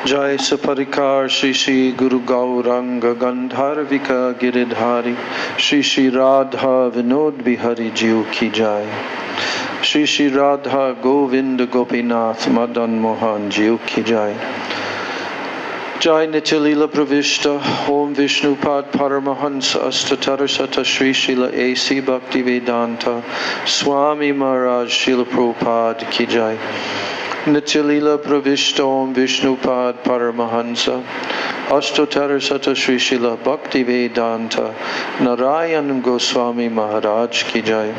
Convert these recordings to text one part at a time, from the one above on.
Jai Saparikar Shri Shri Guru Gauranga Gandharvika Giridhari Shri Shri Radha Vinod Bihari Jiu Ki Jai Shri Shri Radha Govinda Gopinath Madan Mohan Jiu Ki Jai Jai Nitya Pravishta Om Vishnu Pad Paramahansa Astatarasata Shri Srila A.C. Bhaktivedanta Swami Maharaj Srila Prabhupada Ki Jai Nitya Pravishta Om Vishnu Pad Paramahansa Astatarasata Shri Srila Bhaktivedanta Narayan Goswami Maharaj Ki Jai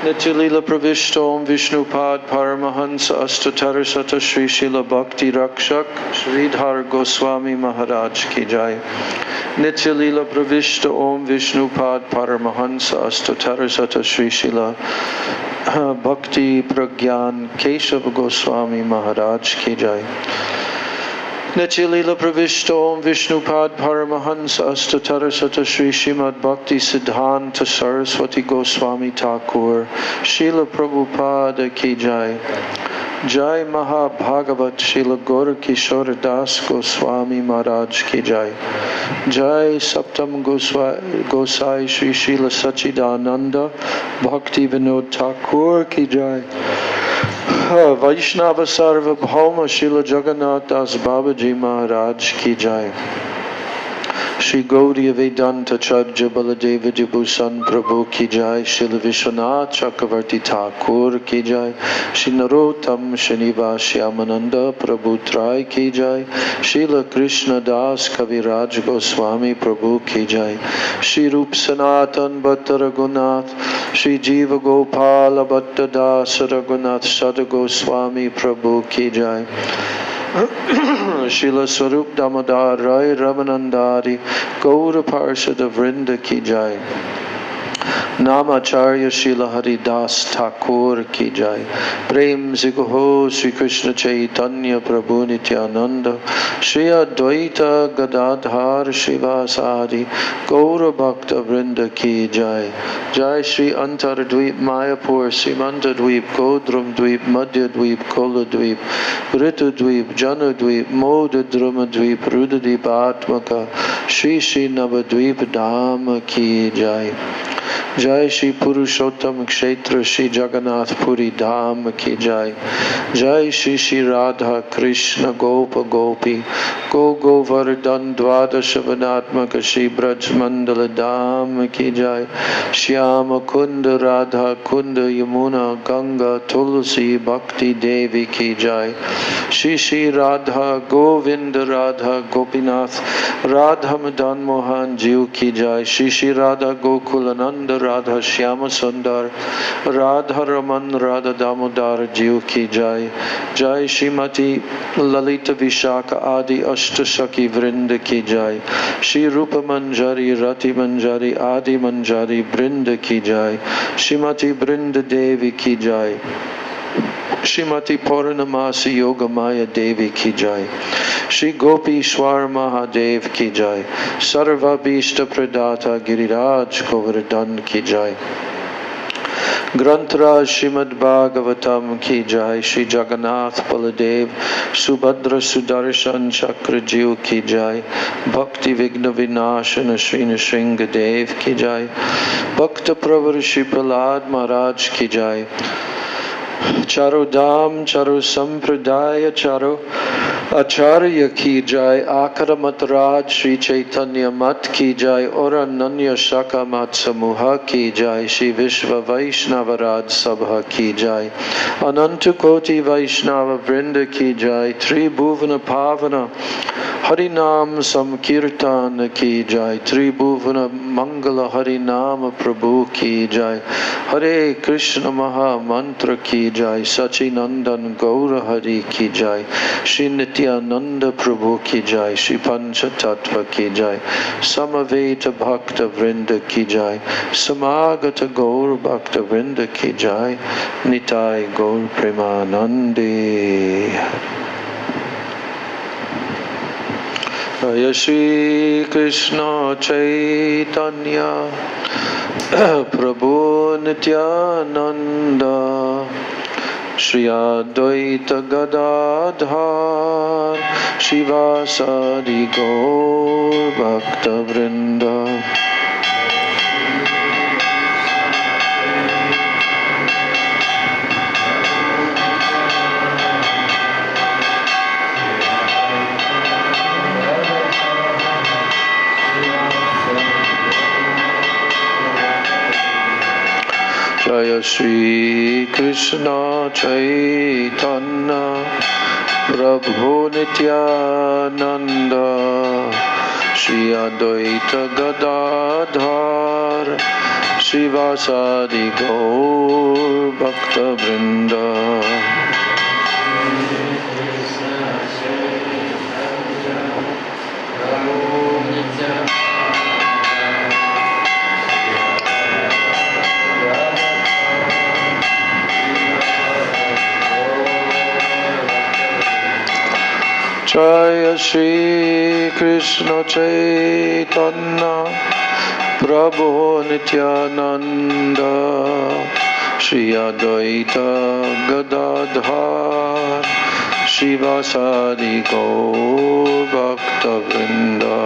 Nitya Pravishta Om Vishnu Pad Paramahansa Astatarasata Shri Srila Bhakti Rakshak Sridhar Goswami Maharaj Ki Jai Nitya Pravishta Om Vishnu Pad Paramahansa Astatarasata Shri Srila Bhakti Pragyan Keshav Goswami Maharaj Ki Jai Nitya Pravishta Om Vishnu Pad Paramahansa Astatarasata Shri Srimad Bhakti Siddhanta Saraswati Goswami Thakur Srila Prabhupada Ki Jai Jai Maha Bhagavat Srila Gaura Kishore Das Goswami Maharaj Ki Jai Jai Saptam Gosai Shri Srila Sachidananda Bhakti Vinod Thakur Ki Jai Vaishnava Sarva Bhauma Srila Jagannath Das Babaji Maharaj Ki Jai Shri Gaudiya Vedanta Chadja Baladeva Jibhusan Prabhu Ki Jai Srila Vishwanath Chakravarti Thakur Ki Jai Shri Narottam Srinivas Shyamananda Prabhu Trai Ki Jai Srila Krishna Das Kaviraj Goswami Prabhu Ki Jai Shri Rup Sanatan Bhatta Raghunath Shri Jiva Gopala Bhatta Das Raghunath Sada Goswami Prabhu Ki Jai Srila Swarup Damodar Rai Ramanandari Gaura Parshada Vrinda Ki Jai Namacharya Srila Haridas Thakur Ki Jai Prem Ziguho Sri Krishna Chaitanya Prabhu Nityananda Shri Advaita Gadadhar Shivasadi Gaura Bhakta Vrinda Ki Jai Jai Shri Antar Dweep Mayapur Simanta Dweep Godrum Dweep Madhya Dweep Kola Dweep Ritu Dweep Janu Dweep Moda Druma Dweep Rudadip Atmaka Shri Shri Navadvip Dham Ki Jai Jai Shri Purushottam Kshetra Shri Jagannath Puri Dham Ki Jai Jai Shri Shri Radha Krishna Gopa Gopi Go Govardhan Dvadasha Vanatmaka Shri Braj Mandala Dham Ki Jai Shyama Kunda Radha Kunda Yamuna Ganga Tulsi Bhakti Devi Ki Jai Shri Shri Radha Govinda Radha Gopinath Radha Madan Mohan Jiu Ki Jai Shri Shri Radha Gokulananda Radha Shyama Sundar Radha Raman Radha Damodar Jiu Ki Jai Jai Shrimati Lalita Vishaka Adi Ashtashaki Vrinda Ki Jai Shri Rupa Manjari Rati Manjari Adi Manjari Vrinda Ki Jai Shrimati Vrinda Devi Ki Jai Shrimati Purnamasi Yogamaya Devi Ki Jai Shri Gopi Shwar Mahadev Ki Jai Sarva Bhishta Pradata Giriraj Govardhan Ki Jai Grantraj Srimad Bhagavatam Ki Jai Shri Jagannath Baladev Subhadra Sudarshan Chakra Jiu Ki Jai Bhakti Vigna Vinashana Shri Nrsinga Dev Ki Jai Bhakta Pravar Shri Prahlad Maharaj Ki Jai Charo Dham Charo Sampradaya Charo Acharya Ki Jai Akara Mataraj Shri Chaitanya Mat Ki Jai Ora Nanya Shaka Mat Samuha Ki Jai Shri Vishva Vaishnavarad Sabha Ki Jai Ananta Koti Vaishnava Vrinda Ki Jai Tri Bhuvana Pavana Harinam Samkirtan Ki Jai Tri Bhuvana Mangala Harinam Prabhu Ki Jai Hare Krishna Maha Mantra Ki Jai Sachinandan Gaura Hari Ki Jai Shri Nityananda Prabhu Ki Jai Shri Pancha Tattva Ki Jai Samaveta Bhakta Vrinda Ki Jai Samagata Gaur Bhakta Vrinda Ki Jai Nitai Gaur Premanande. Jaya Shri Krishna Chaitanya Prabhu Nityananda Shri Advaita Gadadhar Shivasadi Gaur Bhakta Vrinda Jaya Shri Krishna Chaitanya Prabhu Nityananda Shri Advaita Gadadhar Shivasadi Gaur Bhakta Vrinda Jaya Shri Krishna Chaitanya Prabhu Nityananda Shri Advaita Gadadhar Shivasadi Gaur Bhakta Vrinda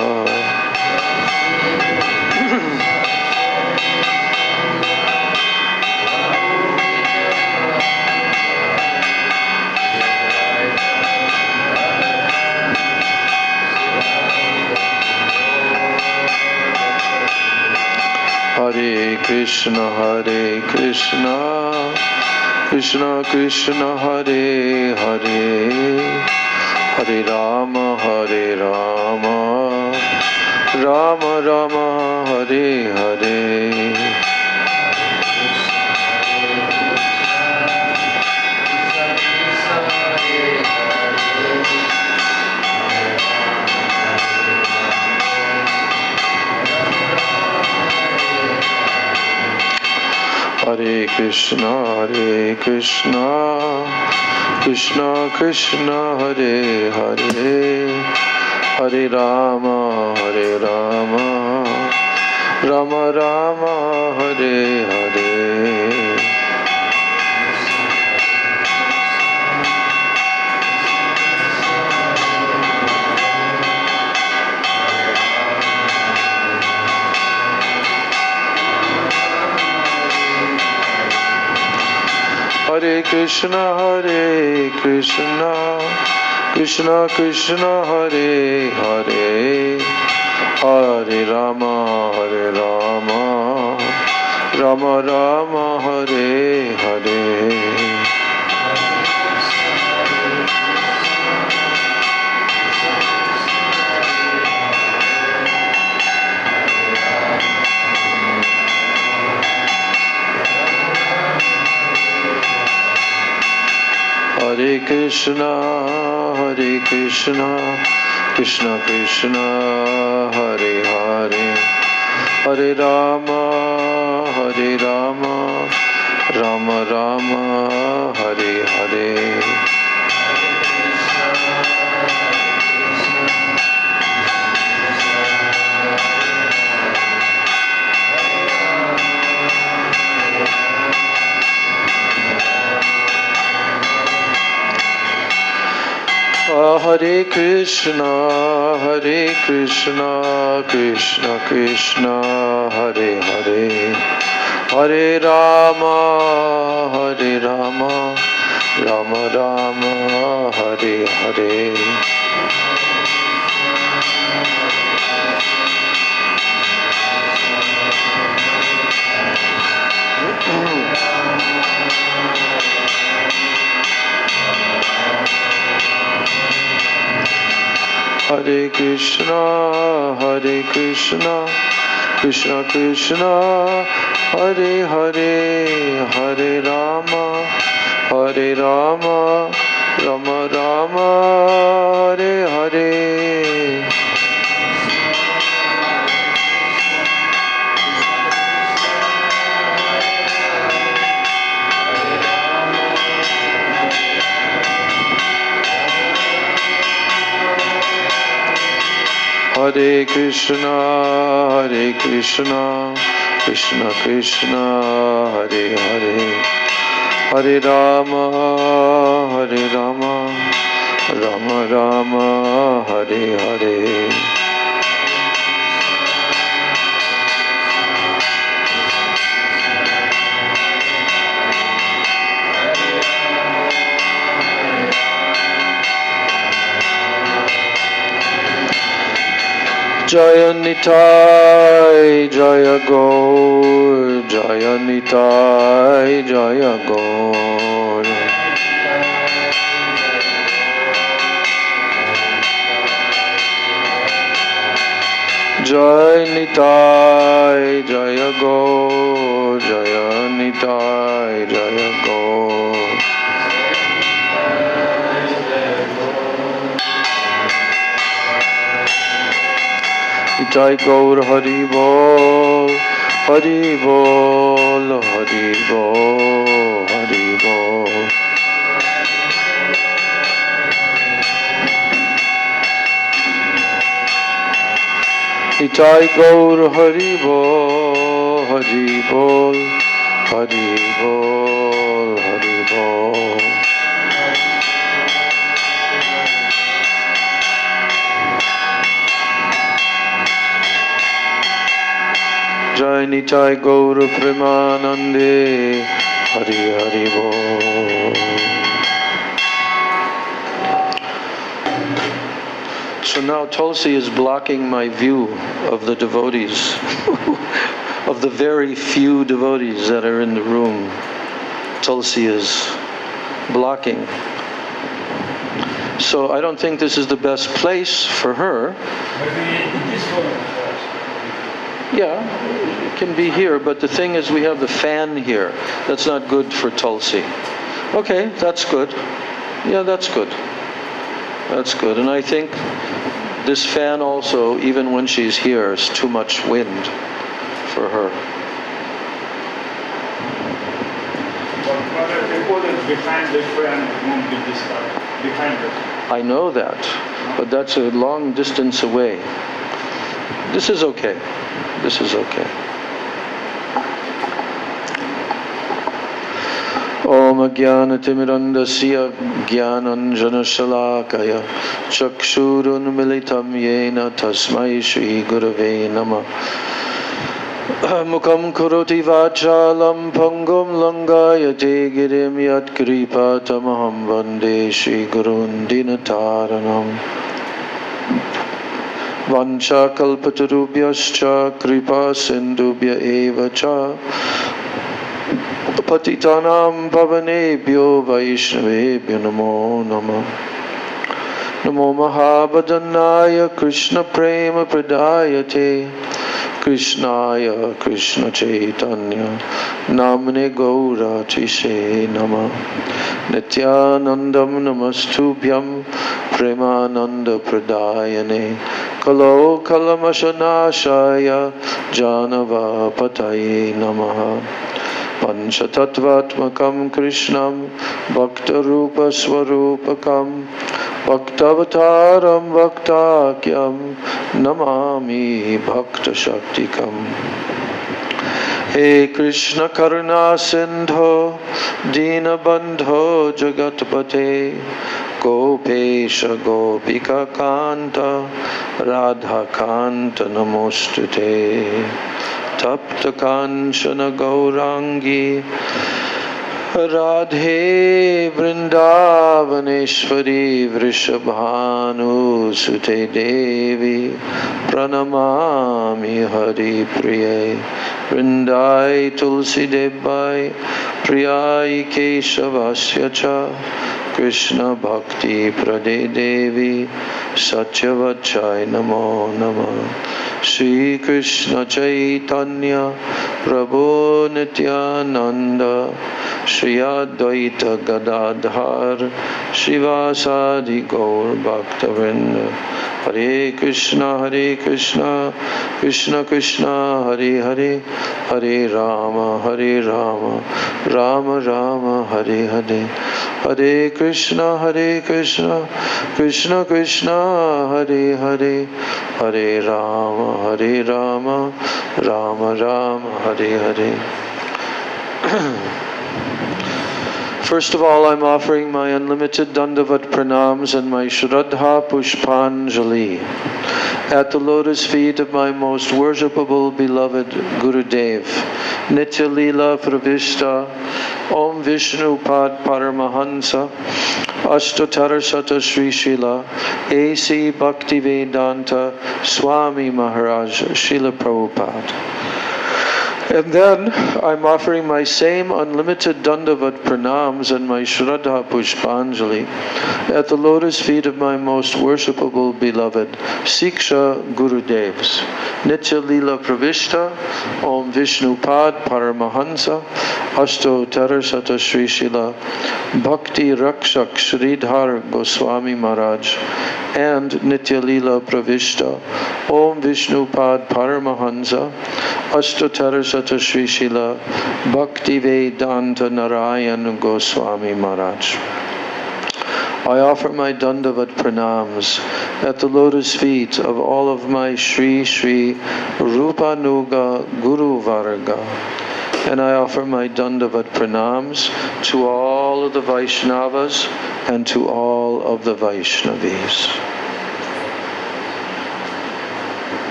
Hare Krishna, Krishna Krishna, Hare Hare, Hare Rama, Rama Rama, Hare Hare. Hare Krishna, Krishna Krishna, Hare Hare, Hare Rama, Rama Rama, Hare Hare. Hare Krishna, Krishna Krishna, Hare Hare, Hare Rama, Rama Rama, Hare Hare. Hare Krishna, Krishna Krishna, Hare Hare, Hare Rama, Rama Rama, Hare Hare. Hare Krishna, Krishna Krishna, Hare Hare, Hare Rama, Rama Rama, Hare Hare. Hare Krishna, Krishna Krishna, Hare Hare, Hare Rama, Rama Rama, Hare Hare. Hare Krishna, Krishna Krishna, Hare Hare, Hare Rama, Rama Rama, Hare Hare. Jaya Nitai, Jaya Gaur, Jaya Nitai, Jaya Gaur. Jaya Nitai, Jaya Gaur, Jaya Nitai, Jaya Gaur. Nitai Gaur Hari Bol, Hari Bol, Hari Bol, Hari Bol. Nitai Gaur Hari Bol, Hari Bol, Hari Bol, Hari Bol. Jai Nitai Gaur Premanande, Hari Hari Bol. So now Tulsi is blocking my view of the devotees, of the very few devotees that are in the room. Tulsi is blocking. So I don't think this is the best place for her. Yeah, it can be here, but the thing is we have the fan here. That's not good for Tulsi. Okay, that's good. Yeah, that's good. That's good. And I think this fan also, even when she's here, is too much wind for her. But the behind the fan won't be disturbed. Behind it. I know that, but that's a long distance away. This is okay. This is okay. Om Jnana-timirandasya Jnananjana-shalakaya Chakshurunmilitam Yena Tasmai Shri Gurave Namah. Mukam Karoti Vachalam Pangum Langayate Girim Yat Kripatamaham Vande Shri Gurun Dinataranam. Vancha kalpatarubhyascha kripa sindubhya eva cha patitanam pavanebhyo vaishnavebhyo namo namah. Namo mahabhadanaya Krishna prema pradayate Krishnaya Krishna Chaitanya Namne Gaura Tishe Nama Nityanandam Namastubhyam Premananda Pradayane Kalo Kalamashanashaya Janava Pataye Namaha Panchatattvatmakam Krishnam Bhaktarupa Swarupakam Bhaktavataram Bhaktakyam Namami Bhakta Shaktikam. He Krishna Karuna Sindho Dina Bandho Jagatpate Gopesha Gopika Kanta Radha Kanta Namostute Tapta Kanchana Gaurangi Radhe Vrindavaneshwari Vrishabhanu Sute Devi Pranamami Hari Priye Vrindai Tulsi Debai Priyai Keshavasya Cha Krishna Bhakti Prade Devi Satyavachai Namo Namah. Shri Krishna Chaitanya Prabhu Nityananda Shri Advaita Gadadhar Shivasadi Gaur Bhaktavrinda. Hare Krishna Krishna Krishna Hare Hare Hare Rama Rama Rama Hare Hare Hare Krishna, Krishna Krishna, Hare Hare, Hare Rama, Rama Rama, Hare Hare. First of all, I'm offering my unlimited Dandavat Pranams and my Shraddha Pushpanjali at the lotus feet of my most worshipable beloved Gurudev, Nitya Leela Pravishta, Om Vishnu Pad Paramahansa, Ashtottara Shata Sri Srila, A.C. Bhaktivedanta Swami Maharaj, Srila Prabhupada. And then I'm offering my same unlimited Dandavat Pranams and my Shraddha Pushpanjali at the lotus feet of my most worshipable beloved Siksha Gurudevs, Nitya Leela Pravishta, Om Vishnu Pad Paramahansa, Ashtottara Shata Sri Srila, Bhakti Rakshak Sridhar Goswami Maharaj, and Nitya Leela Pravishta, Om Vishnu Pad Paramahansa, Ashtottara Shata Sri Srila, Bhaktivedanta Narayan Goswami Maharaj. I offer my Dandavat Pranams at the lotus feet of all of my Sri Sri Rupanuga Guru Varga. And I offer my Dandavat Pranams to all of the Vaishnavas and to all of the Vaishnavis.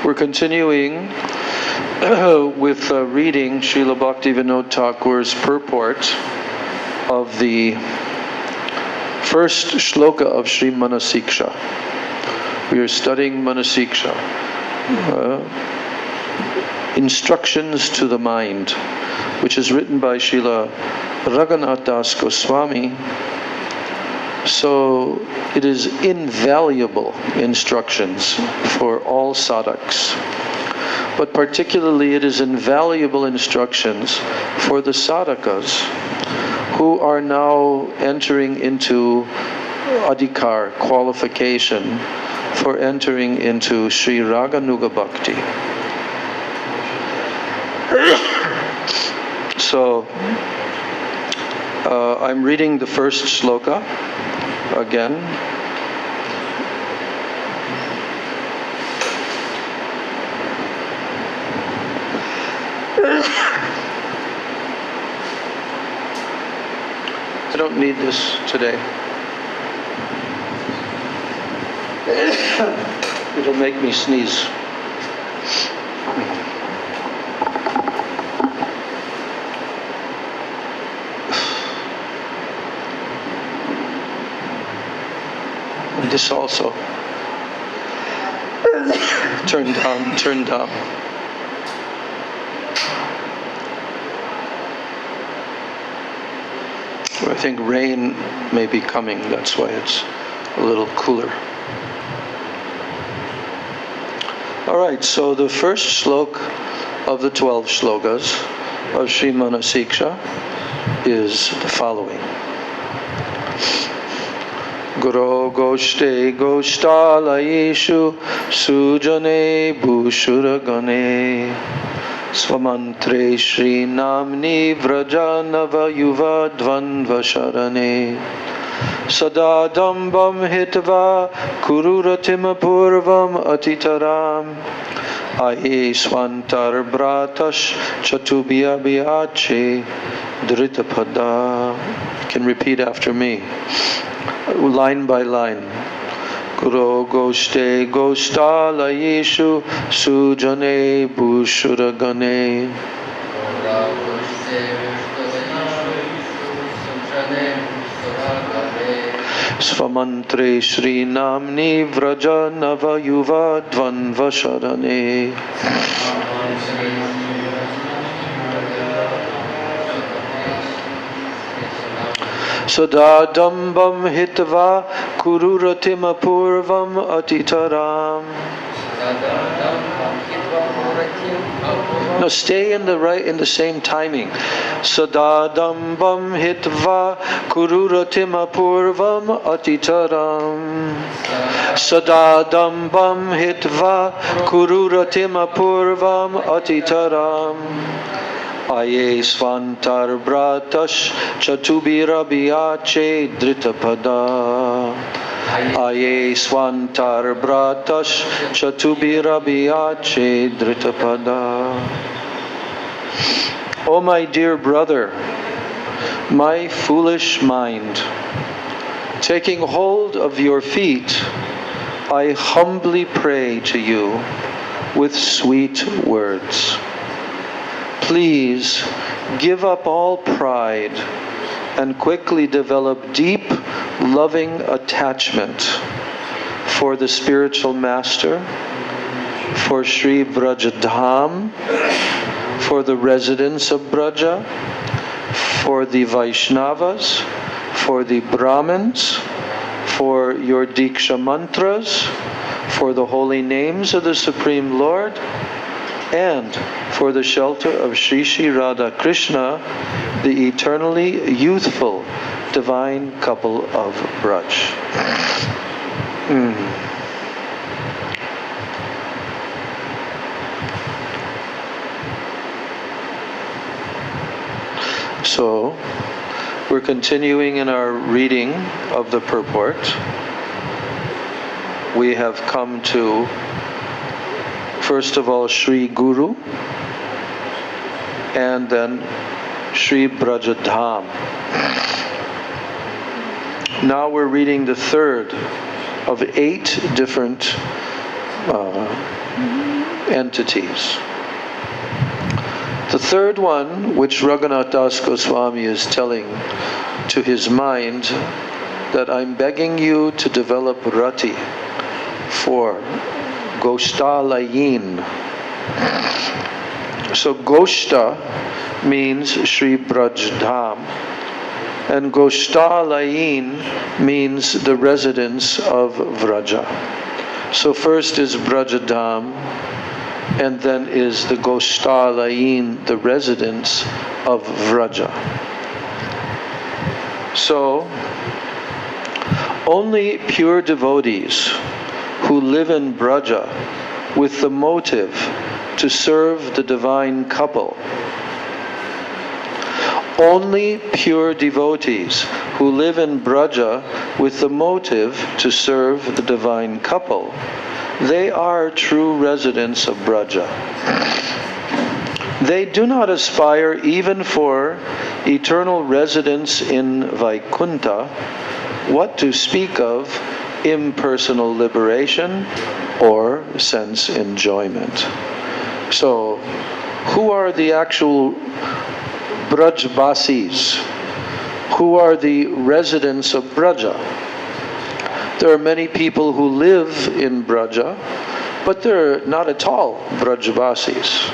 We're continuing with reading Srila Bhaktivinoda Thakur's purport of the first shloka of Sri Manah-siksa. We are studying Manah-siksa, Instructions to the Mind, which is written by Srila Raghunath Das Goswami. So it is invaluable instructions for all sadhaks. But particularly it is invaluable instructions for the sadhakas who are now entering into adhikar, qualification for entering into Sri Raganuga Bhakti. So I'm reading the first shloka again. I don't need this today. It'll make me sneeze. And this also. Turn down, turn down. I think rain may be coming, that's why it's a little cooler. Alright, so the first slok of the 12 shlokas of Sri Manah-siksa is the following. Guru Goshte Goshtalayeshu Sujane Bhushuragane Swamantre Shri Namni Vrajanava Yuva Dvanva Sharane Sadadambam Hitva Kururatima Purvam Atitaram Aye Swantar Bratash Chatubhya Bhyache Dritapada. You can repeat after me, line by line. Guru Goshte Goshtalayeshu Sujane Bhushuragane Svamantre Shri Namni Vraja Nava Yuva Dvanva Sharane Sadadambam Hitva Kururatima Purvam Atitaram No, stay in the same timing. Sadadambam hitva kururatima purvam atitaram. Sadadambam hitva kururatima purvam atitaram. Aye svantar bratash chatubirabiache dritapada. Aye svantar bratash chatubirabiache dritapada. O my dear brother, my foolish mind, taking hold of your feet, I humbly pray to you with sweet words. Please give up all pride and quickly develop deep, loving attachment for the spiritual master, for Sri Brajadham, for the residents of Braja, for the Vaishnavas, for the Brahmins, for your Diksha mantras, for the holy names of the Supreme Lord, and for the shelter of Sri Sri Radha Krishna, the eternally youthful divine couple of Braj. So, we're continuing in our reading of the purport. We have come to, first of all, Sri Guru, and then Sri Brajadham. Now we're reading the third of 8 different entities. The third one, which Raghunath Das Goswami is telling to his mind, that I'm begging you to develop rati for Goshtalayin. So Goshta means Sri Brajdham, and Goshtalayin means the residence of Vraja. So first is Brajadham, and then is the Goshtalayin, the residence of Vraja. So, only pure devotees who live in Braja with the motive to serve the divine couple, only pure devotees who live in Braja with the motive to serve the divine couple, they are true residents of Braja. They do not aspire even for eternal residence in Vaikuntha, what to speak of impersonal liberation or sense enjoyment. So, who are the actual Brajbasis? Who are the residents of Braja? There are many people who live in Braja, but they're not at all Brajbasis.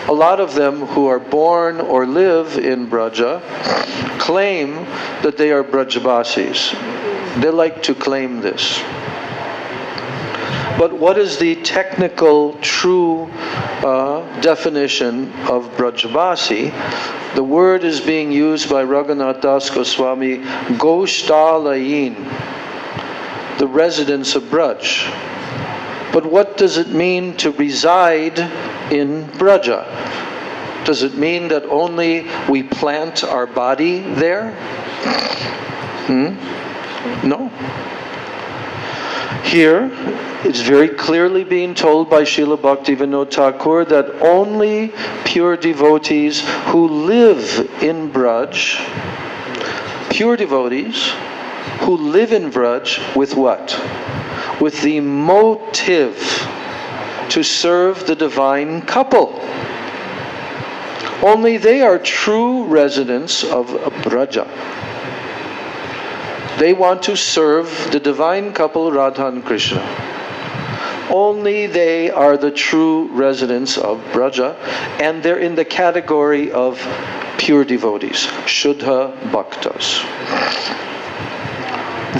A lot of them who are born or live in Braja claim that they are Brajbasis. They like to claim this. But what is the technical, true definition of Brajbasi? The word is being used by Raghunath Das Goswami, Goshtalayin, the residents of Braj. But what does it mean to reside in Braja? Does it mean that only we plant our body there? No. Here, it's very clearly being told by Srila Bhaktivinoda Thakur that only pure devotees who live in Braj, pure devotees who live in Braj with what? With the motive to serve the divine couple. Only they are true residents of Braja. They want to serve the divine couple Radha and Krishna. Only they are the true residents of Braja, and they're in the category of pure devotees, Shuddha Bhaktas.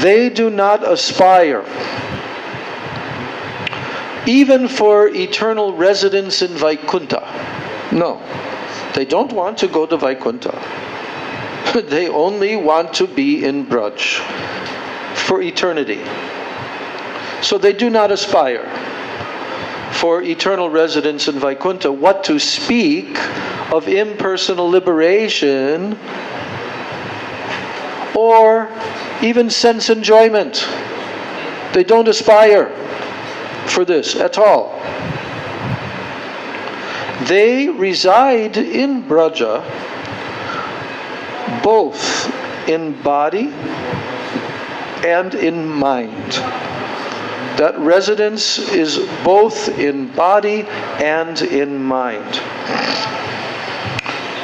They do not aspire even for eternal residence in Vaikuntha. No, they don't want to go to Vaikuntha. They only want to be in Braj for eternity. So they do not aspire for eternal residence in Vaikuntha. What to speak of impersonal liberation or even sense enjoyment. They don't aspire for this at all. They reside in Braja both in body and in mind. That residence is both in body and in mind.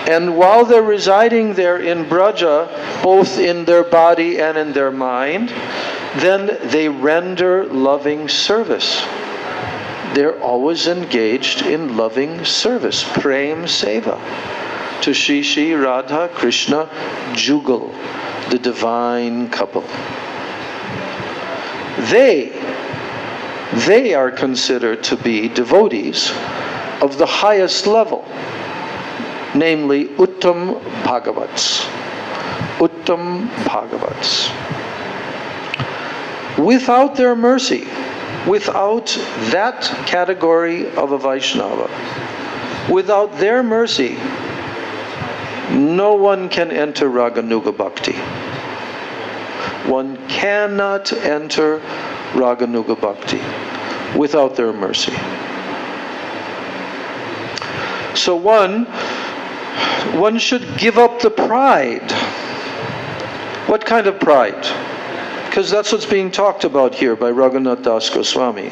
And while they're residing there in Braja, both in their body and in their mind, then they render loving service. They're always engaged in loving service, prem seva, to Shri Shri Radha Krishna Jugal, the divine couple. They are considered to be devotees of the highest level, namely Uttam Bhagavats. Uttam Bhagavats. Without their mercy, without that category of a Vaishnava, without their mercy, no one can enter Raganuga Bhakti. One cannot enter Raganuga Bhakti without their mercy. So one should give up the pride. What kind of pride? Because that's what's being talked about here by Raghunath Das Goswami.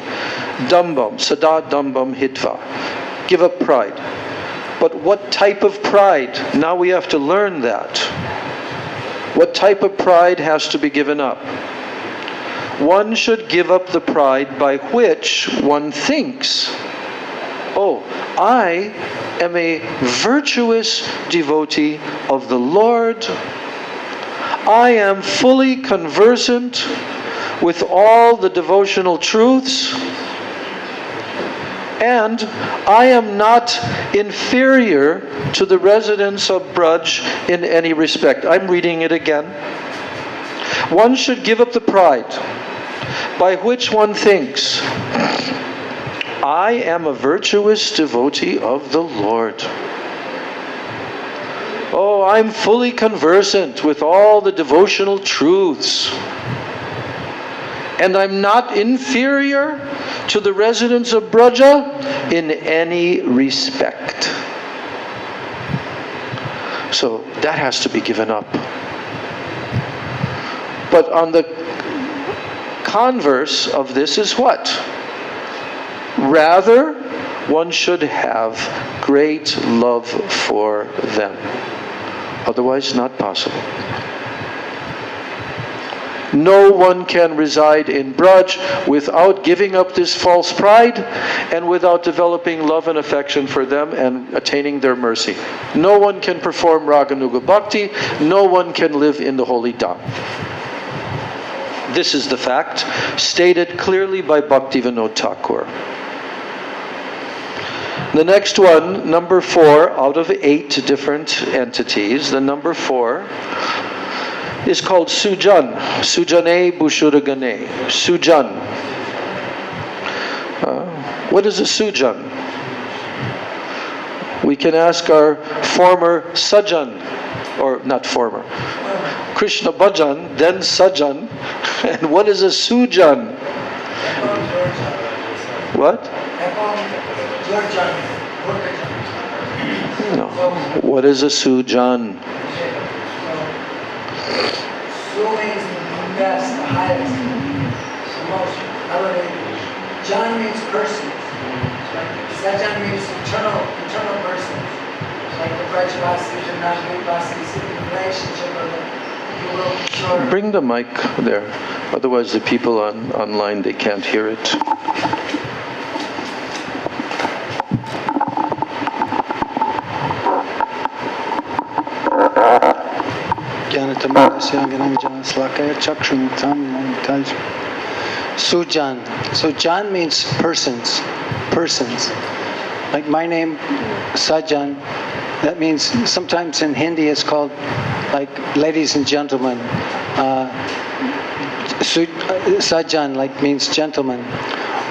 Dambam, sada dambam hitva. Give up pride. But what type of pride? Now we have to learn that. What type of pride has to be given up? One should give up the pride by which one thinks, oh, I am a virtuous devotee of the Lord. I am fully conversant with all the devotional truths, and I am not inferior to the residents of Braj in any respect. I'm reading it again. One should give up the pride by which one thinks, I am a virtuous devotee of the Lord. Oh, I'm fully conversant with all the devotional truths. And I'm not inferior to the residents of Braja in any respect. So that has to be given up. But on the converse of this is what? Rather, one should have great love for them. Otherwise, not possible. No one can reside in Braj without giving up this false pride and without developing love and affection for them and attaining their mercy. No one can perform Raganuga Bhakti. No one can live in the holy Dham. This is the fact stated clearly by Bhaktivinoda Thakur. The next one, number 4, out of 8 different entities, the number 4 is called Sujan. Sujane Bushuragane. Sujan. What is a Sujan? We can ask our former Sajan, or not former, Krishna Bhajan, then Sajan. And what is a Sujan? What? No. What is a Sujan? Su means the best, the highest, the most elevated. Jan means persons. Sajan means eternal persons. Like the Brajvasis and Navadvipasis in the relationship of the world shore. Bring the mic there. Otherwise the people online, they can't hear it. Sujan. So Jan means persons. Persons. Like my name, Sajan. That means sometimes in Hindi it's called like ladies and gentlemen. Sajan like means gentleman.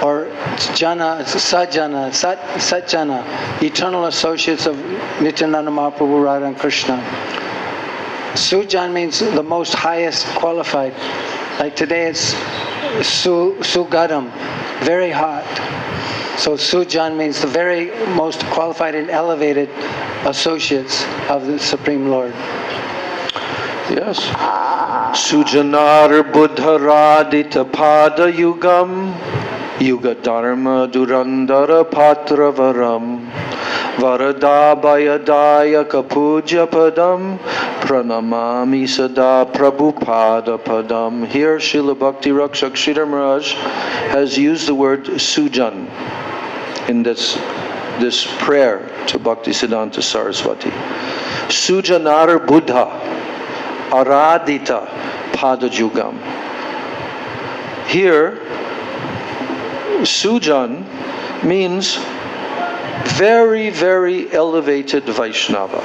Or Jana, Sajana, Satjana, eternal associates of Nityananda Mahaprabhu, Radha and Krishna. Sujan means the most highest qualified. Like today it's Sugadam, very hot. So Sujan means the very most qualified and elevated associates of the Supreme Lord. Yes. Sujanar Buddharadita Pada Yugam Yuga Dharma Durandara Patravaram Varadabhayadaya Kapuja Padam Pranamami Sada Prabhupada Padam. Here Srila Bhakti Rakshak Sridhar Maharaj has used the word Sujan in this prayer to Bhaktisiddhanta Saraswati. Sujanar Buddha Aradita Padajugam. Here, Sujan means very, very elevated Vaishnava.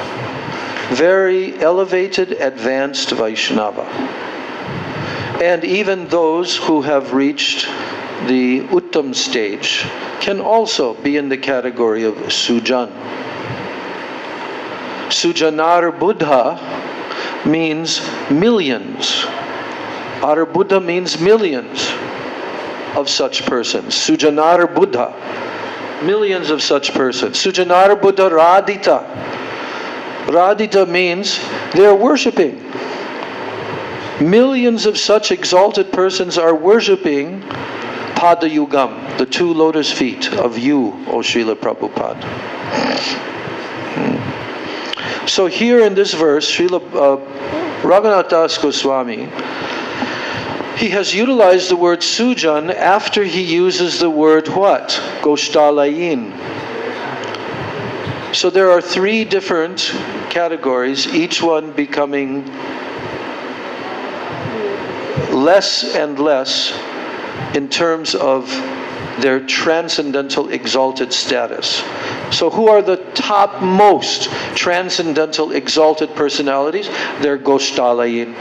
Very elevated, advanced Vaishnava. And even those who have reached the Uttam stage can also be in the category of Sujan. Sujanar Buddha means millions. Our Buddha means millions of such persons. Sujanar Buddha, millions of such persons. Sujanar Buddha Radita. Radita means they are worshipping. Millions of such exalted persons are worshipping Pada Yugam, the two lotus feet of you, O Srila Prabhupada. So here in this verse, Srila Raghunath Das Goswami, he has utilized the word Sujan after he uses the word what? Goshtalayin. So there are three different categories, each one becoming less and less in terms of their transcendental exalted status. So who are the topmost transcendental exalted personalities? They're Goshtalayin.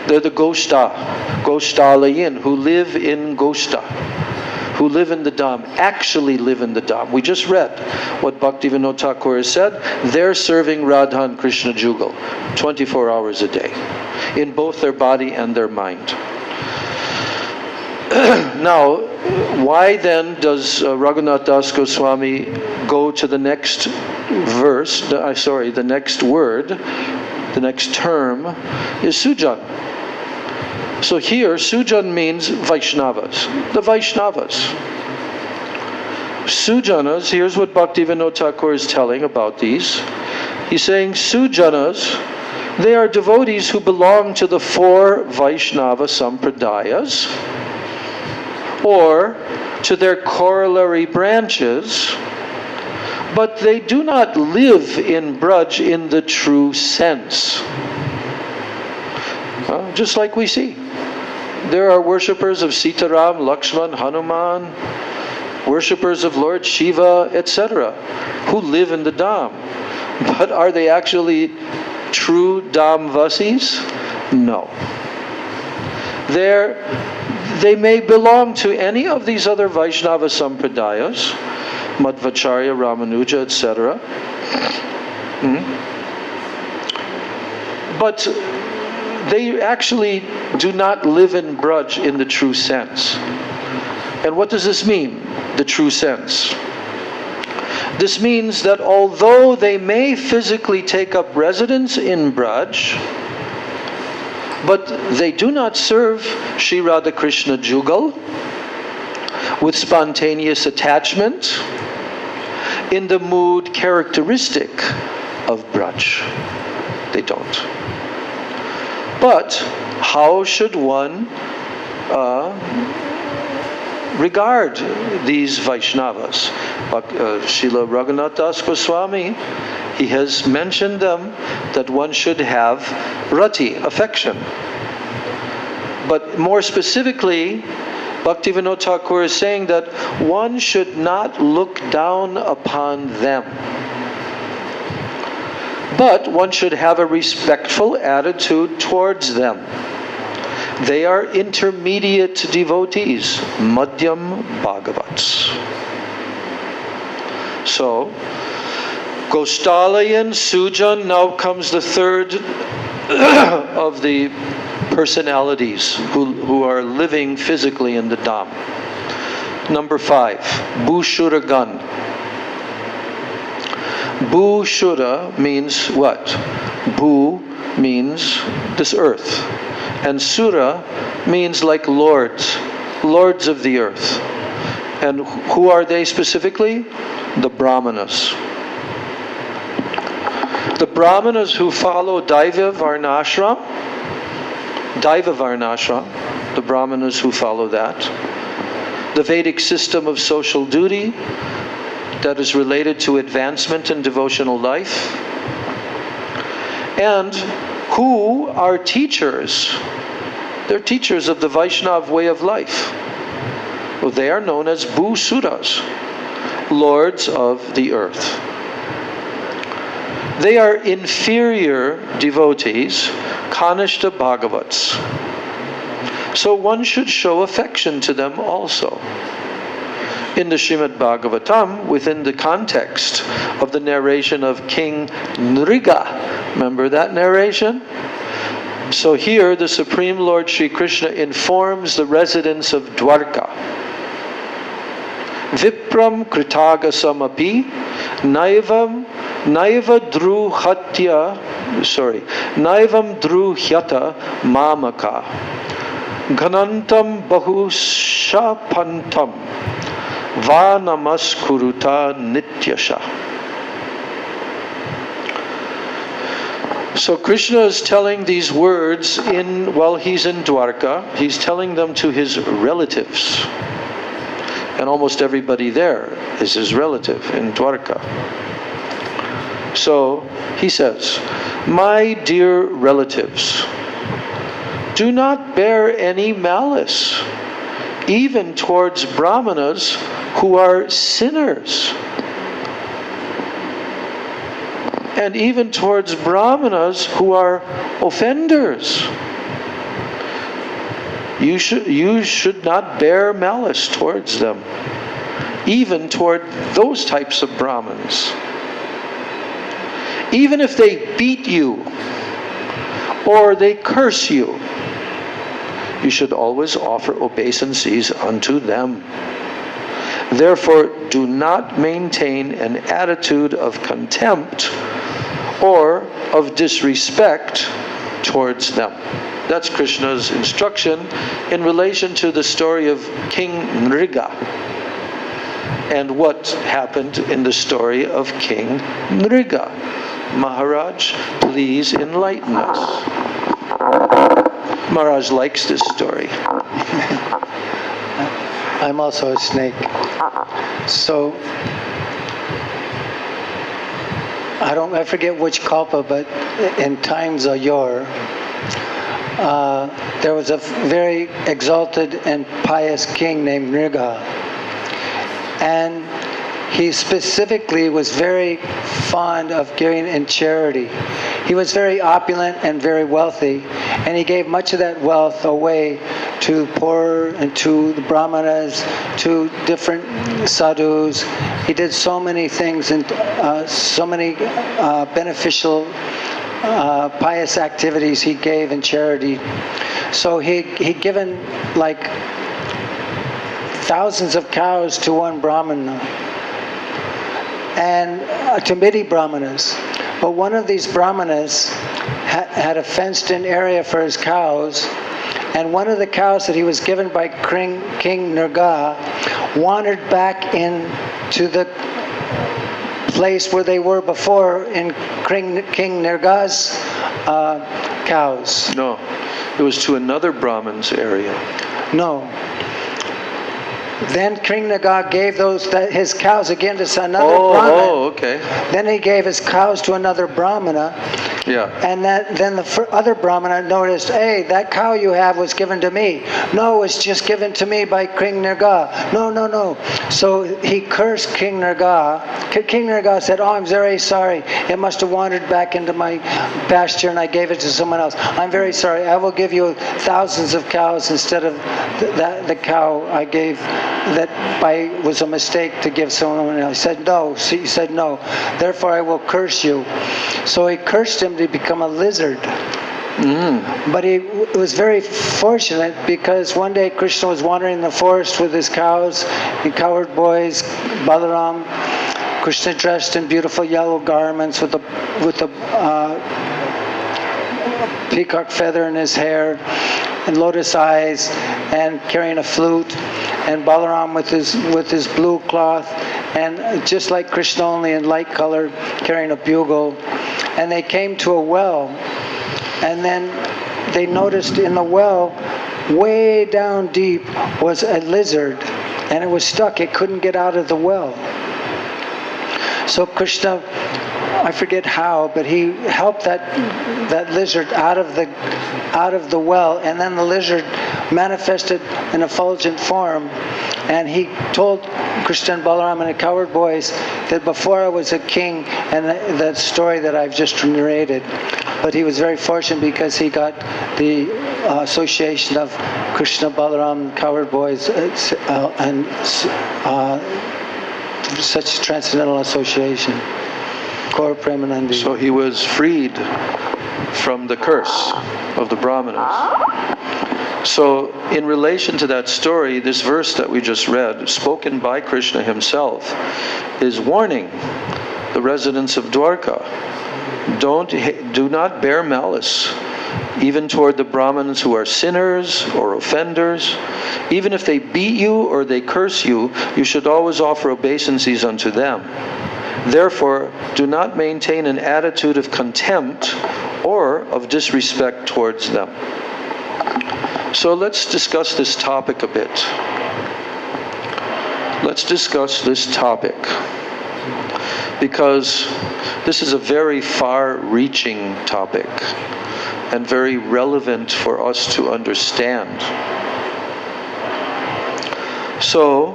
They're the Goshtalayin, who live in Goshta, who live in the Dham, actually live in the Dham. We just read what Bhaktivinoda Thakur has said. They're serving Radha and Krishna Jugal 24 hours a day, in both their body and their mind. Now, why then does Raghunath Das Goswami go to the next verse, the next word, the next term is Sujan. So here, Sujan means Vaishnavas, the Vaishnavas. Sujanas, here's what Bhaktivinoda Thakur is telling about these. He's saying Sujanas, they are devotees who belong to the four Vaishnava Sampradayas, or to their corollary branches, but they do not live in Braj in the true sense. Just like we see. There are worshippers of Sitaram, Lakshman, Hanuman, worshippers of Lord Shiva, etc., who live in the Dham. But are they actually true Dhamvasis? No. They may belong to any of these other Vaishnava Sampradayas, Madhvacharya, Ramanuja, etc. But they actually do not live in Braj in the true sense. And what does this mean, the true sense? This means that although they may physically take up residence in Braj, but they do not serve Sri Radha Krishna Jugal with spontaneous attachment in the mood characteristic of Braj. They don't. But how should one regard these Vaishnavas? Srila Raghunath Das Goswami, he has mentioned them that one should have rati, affection. But more specifically, Bhaktivinoda Thakur is saying that one should not look down upon them, but one should have a respectful attitude towards them. They are intermediate devotees, Madhyam Bhagavats. So, Gostalayan, Sujan, now comes the third of the personalities who are living physically in the Dham. Number 5, Bhushuragan. Bhushura means what? Bhu means this earth. And Sura means like lords, lords of the earth. And who are they specifically? The Brahmanas. The Brahmanas who follow Daiva Varnashram, the Brahmanas who follow that, the Vedic system of social duty that is related to advancement in devotional life, and who are teachers. They're teachers of the Vaishnav way of life. Well, they are known as Bhusuras, lords of the earth. They are inferior devotees, Kanishta Bhagavats. So one should show affection to them also. In the Srimad Bhagavatam, within the context of the narration of King Nriga, remember that narration? So here the Supreme Lord Sri Krishna informs the residents of Dwarka. Vipram Kritagasamapi Naivam Druhyata Mamaka Ghanantam Bahushapantam Va Namaskuruta Nityasha. So Krishna is telling these words while he's in Dwarka. He's telling them to his relatives. And almost everybody there is his relative in Dwarka. So he says, "My dear relatives, do not bear any malice, even towards Brahmanas who are sinners. And even towards Brahmanas who are offenders. You should not bear malice towards them, even toward those types of Brahmins. Even if they beat you or they curse you, you should always offer obeisances unto them. Therefore, do not maintain an attitude of contempt or of disrespect towards them." That's Krishna's instruction in relation to the story of King Nriga and what happened in the story of King Nriga. Maharaj, please enlighten us. Maharaj likes this story. I'm also a snake. So, I forget which kalpa, but in times of yore, there was a very exalted and pious king named Nriga. And he specifically was very fond of giving in charity. He was very opulent and very wealthy, and he gave much of that wealth away to poor and to the brahmanas, to different sadhus. He did so many things and so many beneficial pious activities he gave in charity. So he'd given like thousands of cows to one brahmana and to many brahmanas. But one of these brahmanas had a fenced-in area for his cows, and one of the cows that he was given by King Nriga wandered back into the place where they were before in King Nriga's cows. No, it was to another Brahman's area. No. Then King Nriga gave his cows again to another Brahmin. Oh, okay. Then he gave his cows to another Brahmana, Yeah. And then the other Brahmana noticed, hey, that cow you have was given to me. No, it was just given to me by King Nirga. No. So he cursed King Nirga. King Nirga said, oh, I'm very sorry. It must have wandered back into my pasture and I gave it to someone else. I'm very sorry. I will give you thousands of cows instead of the cow I gave that was a mistake to give someone else. He said no. Therefore I will curse you. So he cursed him to become a lizard. But he was very fortunate because one day Krishna was wandering in the forest with his cows and cowherd boys, Balaram. Krishna dressed in beautiful yellow garments with a peacock feather in his hair and lotus eyes and carrying a flute, and Balaram with his blue cloth and just like Krishna, only in light color, carrying a bugle. And they came to a well, and then they noticed in the well, way down deep, was a lizard, and it was stuck. It couldn't get out of the well. So Krishna, I forget how, but he helped that lizard out of the well, and then the lizard manifested in effulgent form, and he told Krishna and Balaram and the cowherd boys that before I was a king, and that story that I've just narrated. But he was very fortunate because he got the association of Krishna, Balaram, cowherd boys, and such transcendental association. Gaur Premanandi. So he was freed from the curse of the Brahmanas. So in relation to that story, this verse that we just read, spoken by Krishna himself, is warning the residents of Dwarka. Do not bear malice, even toward the Brahmins who are sinners or offenders. Even if they beat you or they curse you, you should always offer obeisances unto them. Therefore, do not maintain an attitude of contempt or of disrespect towards them. So let's discuss this topic a bit. Let's discuss this topic, because this is a very far-reaching topic and very relevant for us to understand. So,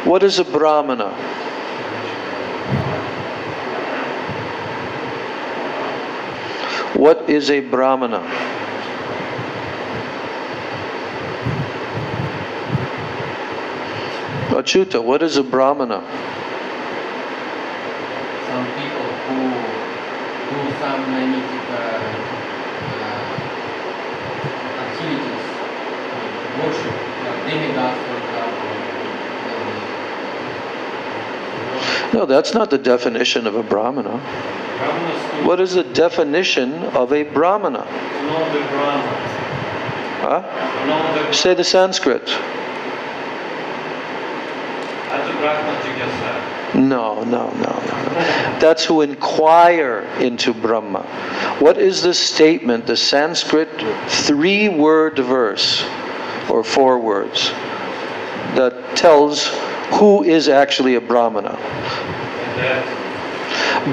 what is a Brahmana? What is a Brahmana? Achyuta, what is a Brahmana? Some people who do some magnetic activities, worship, like demigods, for example. No, that's not the definition of a Brahmana. What is the definition of a Brahmana? Know the Brahma. Huh? Know the Say the Sanskrit. No. That's who inquire into Brahma. What is the statement, the Sanskrit 3-word verse, or 4 words, that tells who is actually a Brahmana?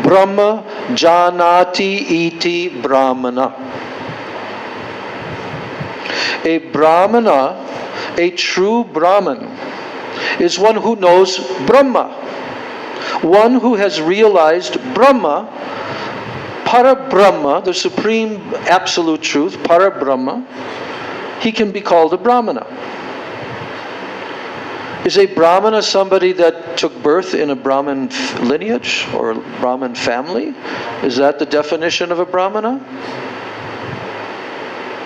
Brahma janati iti Brahmana. A Brahmana, a true Brahman, is one who knows Brahma. One who has realized Brahma, Para-Brahma, the supreme absolute truth, Para-Brahma. He can be called a Brahmana. Is a Brahmana somebody that took birth in a Brahmin lineage or Brahmin family? Is that the definition of a Brahmana?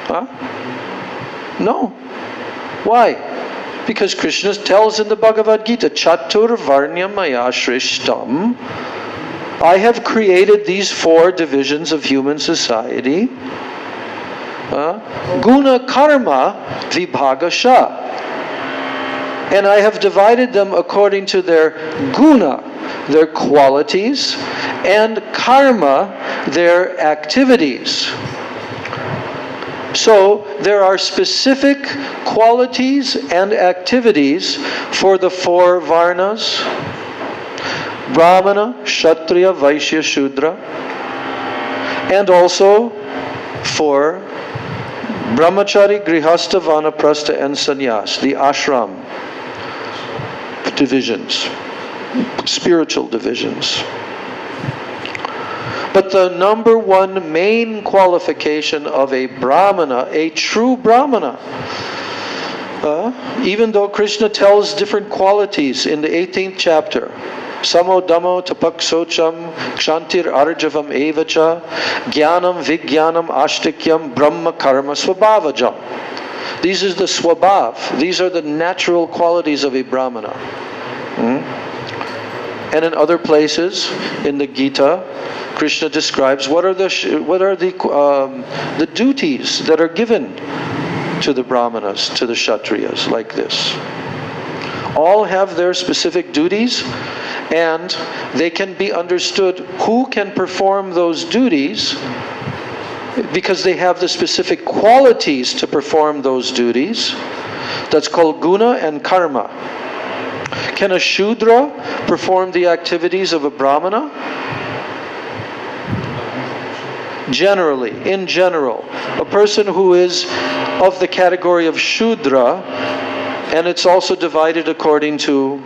Huh? No. Why? Because Krishna tells in the Bhagavad Gita, Chatur Varnya Maya Shrishtam, I have created these 4 divisions of human society. Guna Karma Vibhagasha. And I have divided them according to their guna, their qualities, and karma, their activities. So there are specific qualities and activities for the 4 varnas: Brahmana, Kshatriya, Vaishya, Shudra. And also for brahmachari, grihastha, vanaprastha, and sannyas, the ashram divisions, spiritual divisions. But the number one main qualification of a brahmana, a true brahmana, even though Krishna tells different qualities in the 18th chapter, Samo damo tapak socham kshantir arjavam evacha jnanam vijnanam ashtikyam brahma karma swabhavajam. These is the swabhav. These are the natural qualities of a brahmana. And in other places in the Gita, Krishna describes what are the duties that are given to the brahmanas, to the kshatriyas, like this. All have their specific duties, and they can be understood who can perform those duties because they have the specific qualities to perform those duties. That's called guna and karma. Can a shudra perform the activities of a brahmana? Generally, in general, a person who is of the category of shudra, and it's also divided according to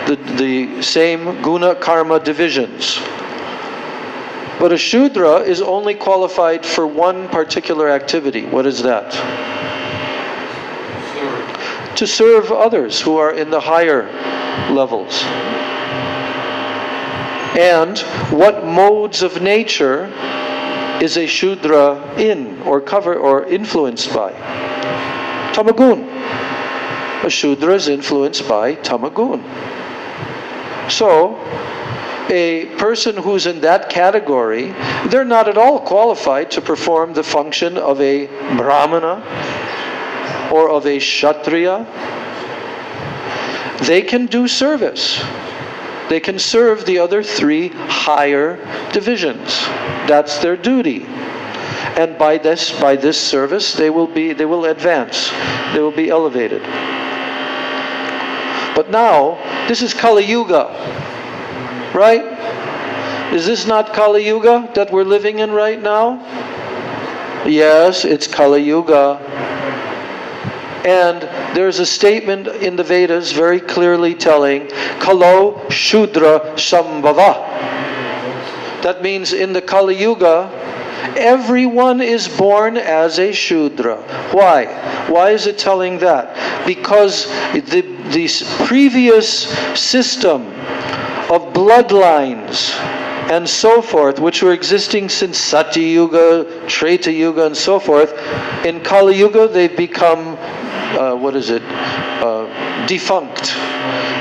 the same guna karma divisions. But a shudra is only qualified for one particular activity. What is that? To serve others who are in the higher levels. And what modes of nature is a shudra in, or cover, or influenced by? Tamagun. A shudra is influenced by tamagun. So, a person who's in that category, they're not at all qualified to perform the function of a brahmana or of a kshatriya. They can do service. They can serve the other three higher divisions. That's their duty. And by this service, they will advance. They will be elevated. But now, this is Kali Yuga, right? Is this not Kali Yuga that we're living in right now? Yes, it's Kali Yuga. And there's a statement in the Vedas very clearly telling, Kalo Shudra Sambhava. That means in the Kali Yuga, everyone is born as a Shudra. Why? Why is it telling that? Because the previous system of bloodlines and so forth, which were existing since Satya Yuga, Treta Yuga, and so forth, in Kali Yuga they've become, defunct.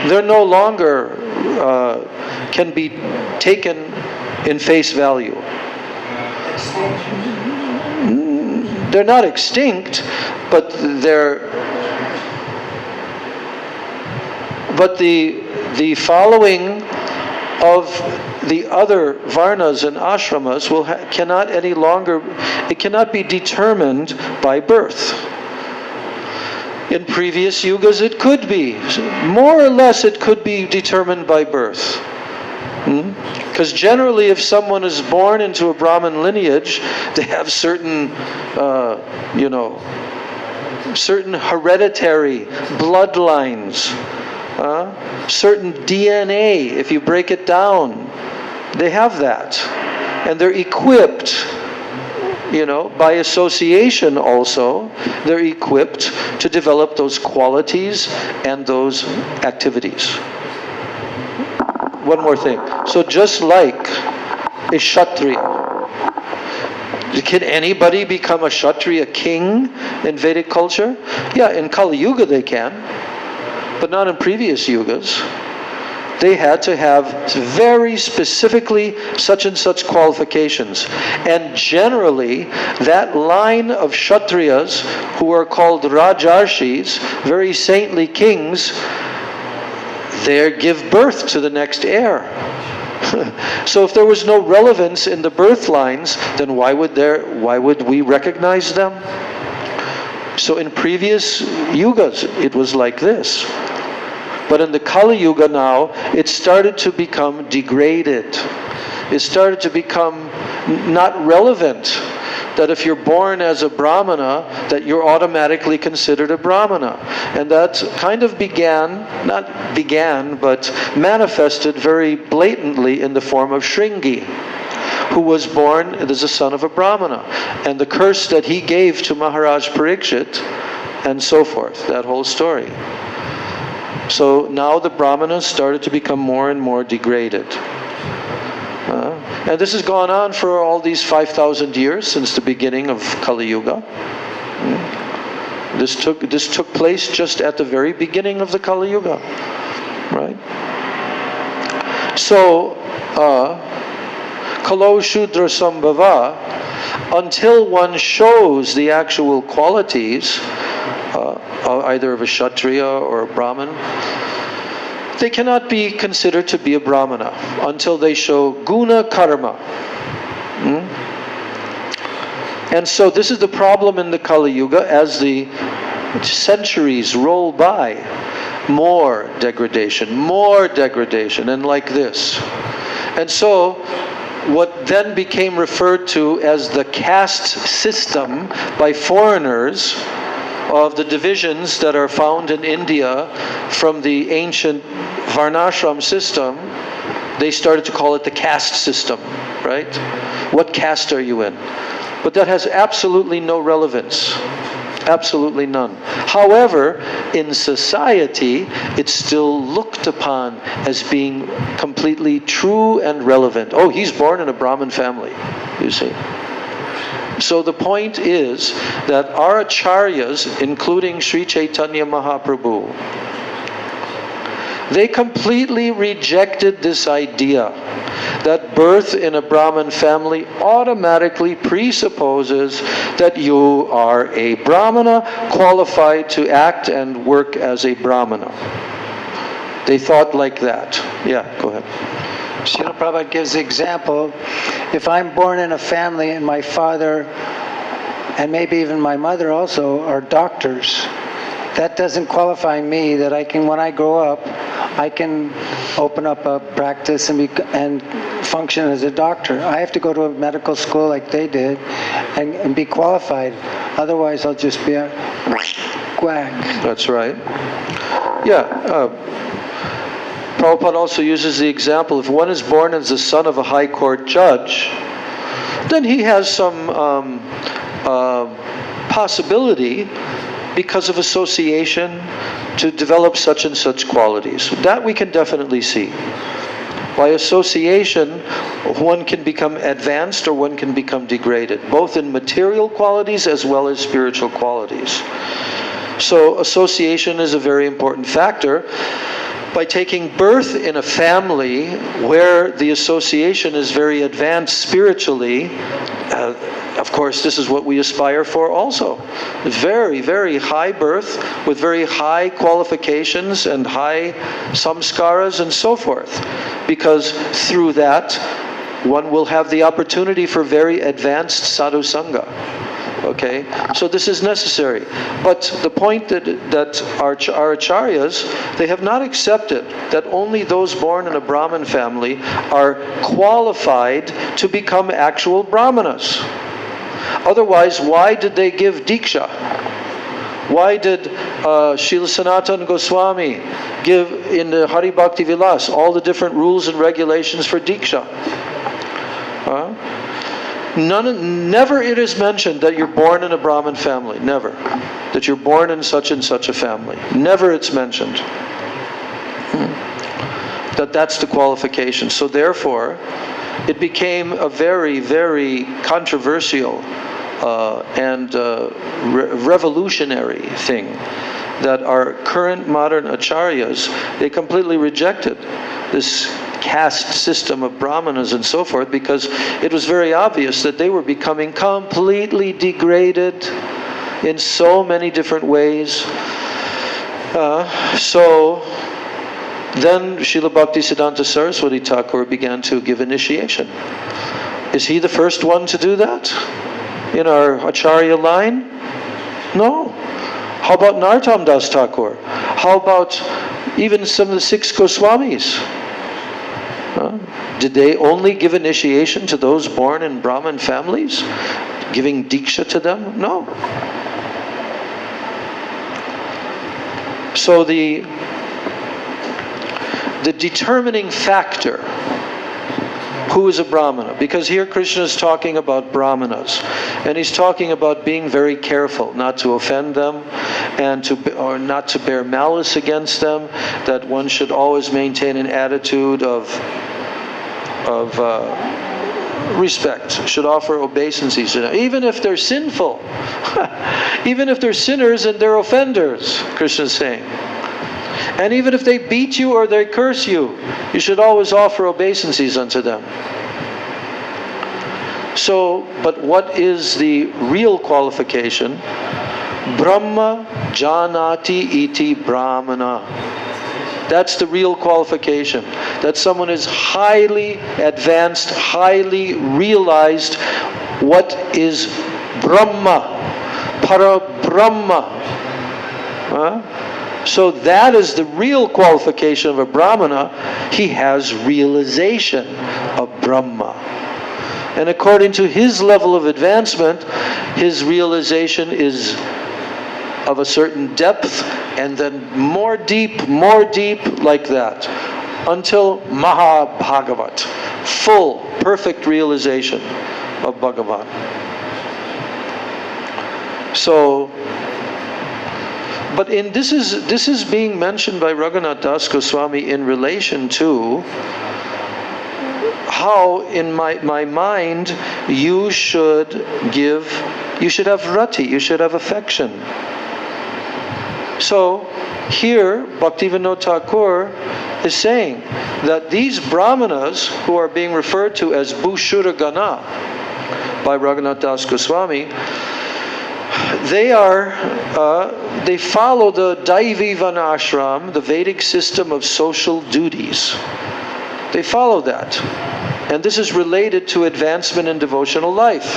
They're no longer can be taken in face value. They're not extinct, but the following of the other varnas and ashramas cannot any longer, it cannot be determined by birth. In previous yugas it could be. More or less it could be determined by birth. Because generally if someone is born into a Brahmin lineage, they have certain, certain hereditary bloodlines, certain DNA, if you break it down, they have that. And they're equipped, by association also, they're equipped to develop those qualities and those activities. One more thing. So just like a Kshatriya, can anybody become a Kshatriya king in Vedic culture? Yeah, in Kali Yuga they can, but not in previous yugas. They had to have very specifically such and such qualifications. And generally, that line of Kshatriyas, who are called Rajarshis, very saintly kings, they give birth to the next heir. So if there was no relevance in the birth lines, then why would we recognize them? So in previous yugas, it was like this. But in the Kali Yuga now, it started to become degraded. It started to become not relevant. That if you're born as a Brahmana, that you're automatically considered a Brahmana. And that kind of but manifested very blatantly in the form of Shringi, who was born as a son of a Brahmana. And the curse that he gave to Maharaj Parikshit, and so forth, that whole story. So now the Brahmanas started to become more and more degraded. And this has gone on for all these 5,000 years since the beginning of Kali Yuga. This took place just at the very beginning of the Kali Yuga, right? So, Kalo Shudra Sambhava, until one shows the actual qualities, either of a Kshatriya or a Brahmin, they cannot be considered to be a Brahmana until they show guna karma. And so this is the problem in the Kali Yuga. As the centuries roll by, more degradation, and like this. And so what then became referred to as the caste system by foreigners, of the divisions that are found in India from the ancient Varnashram system, they started to call it the caste system, right? What caste are you in? But that has absolutely no relevance. Absolutely none. However, in society, it's still looked upon as being completely true and relevant. Oh, he's born in a Brahmin family, you see. So the point is that our acharyas, including Sri Chaitanya Mahaprabhu, they completely rejected this idea that birth in a Brahmin family automatically presupposes that you are a Brahmana qualified to act and work as a Brahmana. They thought like that. Yeah, go ahead. Srila Prabhupada gives the example, if I'm born in a family and my father and maybe even my mother also are doctors, that doesn't qualify me that I can, when I grow up, I can open up a practice and function as a doctor. I have to go to a medical school like they did and be qualified. Otherwise, I'll just be a quack. That's right. Yeah. Prabhupada also uses the example, if one is born as the son of a high court judge, then he has some possibility, because of association, to develop such and such qualities. That we can definitely see. By association, one can become advanced or one can become degraded, both in material qualities as well as spiritual qualities. So association is a very important factor. By taking birth in a family where the association is very advanced spiritually, of course, this is what we aspire for also. Very, very high birth with very high qualifications and high samskaras and so forth. Because through that, one will have the opportunity for very advanced sadhu sangha. Okay, so this is necessary. But the point that our acharyas, they have not accepted that only those born in a Brahmin family are qualified to become actual Brahmanas. Otherwise, why did they give Diksha? Why did Srila Sanatana Goswami give in the Hari Bhakti Vilas all the different rules and regulations for Diksha? Never it is mentioned that you're born in a Brahmin family. Never. That you're born in such and such a family. Never it's mentioned. That's the qualification. So therefore, it became a very, very controversial and revolutionary thing that our current modern acharyas, they completely rejected this caste system of brahmanas and so forth, because it was very obvious that they were becoming completely degraded in so many different ways. So then Srila Bhaktisiddhanta Saraswati Thakur began to give initiation. Is he the first one to do that in our Acharya line? No. How about Narottam Das Thakur? How about even some of the 6 Goswamis? Did they only give initiation to those born in Brahmin families? Giving Diksha to them? No. So the determining factor, who is a Brahmana? Because here Krishna is talking about Brahmanas, and he's talking about being very careful not to offend them, or not to bear malice against them. That one should always maintain an attitude of respect. Should offer obeisances, even if they're sinful, even if they're sinners and they're offenders. Krishna is saying. And even if they beat you or they curse you, you should always offer obeisances unto them. So, but what is the real qualification? Brahma janati iti brahmana. That's the real qualification. That someone is highly advanced, highly realized what is Brahma, para Brahma. So that is the real qualification of a Brahmana. He has realization of Brahma. And according to his level of advancement, his realization is of a certain depth, and then more deep, like that, until Maha-bhagavat, full, perfect realization of Bhagavan. So, but this is being mentioned by Raghunath Das Goswami in relation to how, in my mind, you should have rati, you should have affection. So here Bhaktivinoda Thakur is saying that these Brahmanas who are being referred to as Bhushura Gana by Raghunath Das Goswami, they follow the Daivi Vanashram, the Vedic system of social duties. They follow that. And this is related to advancement in devotional life.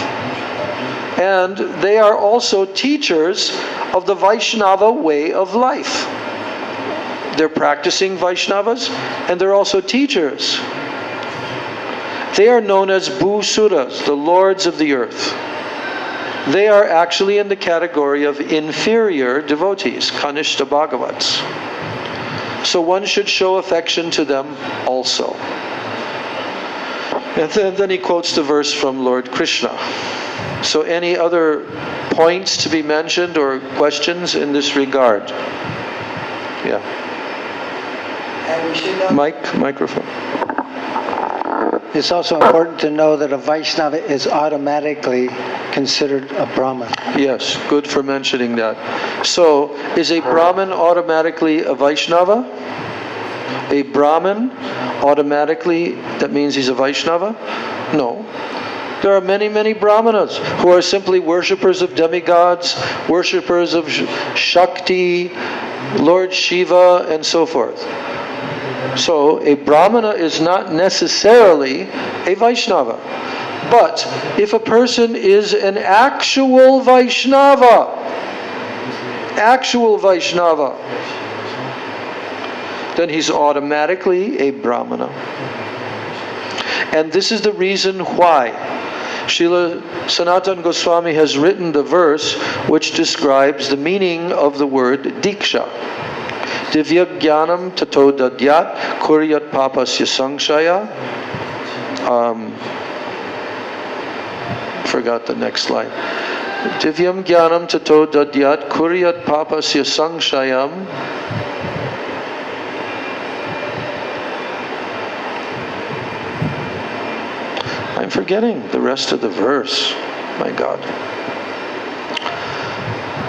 And they are also teachers of the Vaishnava way of life. They're practicing Vaishnavas, and they're also teachers. They are known as Bhusuras, the lords of the earth. They are actually in the category of inferior devotees, Kanishta Bhagavats. So one should show affection to them also. And then he quotes the verse from Lord Krishna. So any other points to be mentioned or questions in this regard? Yeah. Microphone. It's also important to know that a Vaishnava is automatically considered a Brahman. Yes, good for mentioning that. So, is a Brahman automatically a Vaishnava? A Brahman automatically, that means he's a Vaishnava? No. There are many, many Brahmanas who are simply worshippers of demigods, worshippers of Shakti, Lord Shiva, and so forth. So a Brahmana is not necessarily a Vaishnava. But if a person is an actual Vaishnava, then he's automatically a Brahmana. And this is the reason why Srila Sanatana Goswami has written the verse which describes the meaning of the word Diksha. Divya Jnanam Tato Dadyat Kuryat Papasya Sangshaya. Forgot the next line. Divyam Jnanam Tato Dadyat Kuryat Papasya Sangshayam. I'm forgetting the rest of the verse. My God.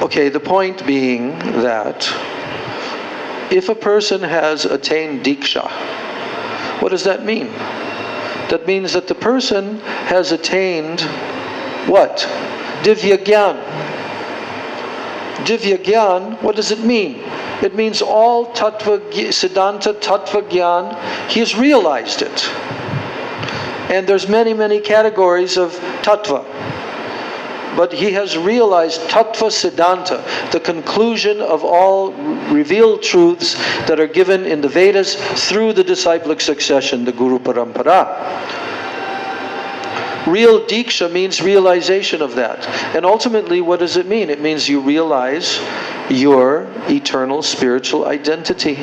Okay, the point being that if a person has attained Diksha, what does that mean? That means that the person has attained what? Divya Gyan. Divya Gyan, what does it mean? It means all Siddhanta Tattva Gyan, he has realized it. And there's many, many categories of tattva. but he has realized Tattva Siddhanta, the conclusion of all revealed truths that are given in the Vedas through the disciplic succession, the Guru Parampara. Real Diksha means realization of that. And ultimately, what does it mean? It means you realize your eternal spiritual identity.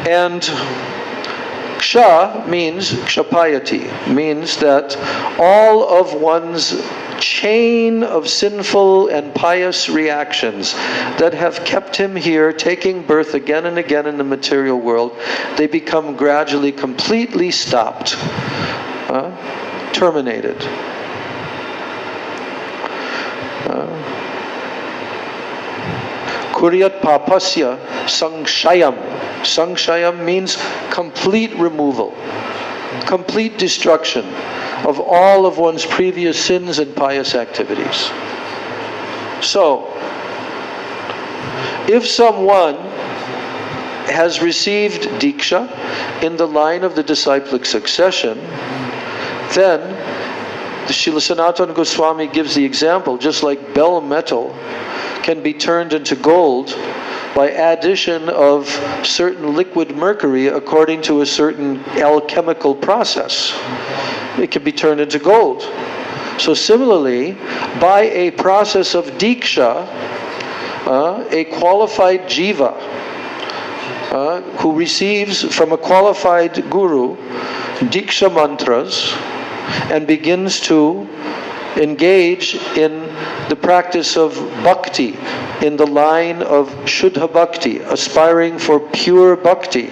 And Ksha means Kshapayati, means that all of one's chain of sinful and pious reactions that have kept him here taking birth again and again in the material world, they become gradually completely stopped, terminated. Kuryat papasya sangshayam. Sangshayam means complete removal, complete destruction of all of one's previous sins and pious activities. So, if someone has received Diksha in the line of the disciplic succession, then the Srila Sanatana Goswami gives the example, just like bell metal can be turned into gold by addition of certain liquid mercury according to a certain alchemical process. It can be turned into gold. So similarly, by a process of Diksha, a qualified jiva who receives from a qualified guru Diksha mantras and begins to engage in the practice of bhakti in the line of Shuddha Bhakti, aspiring for pure bhakti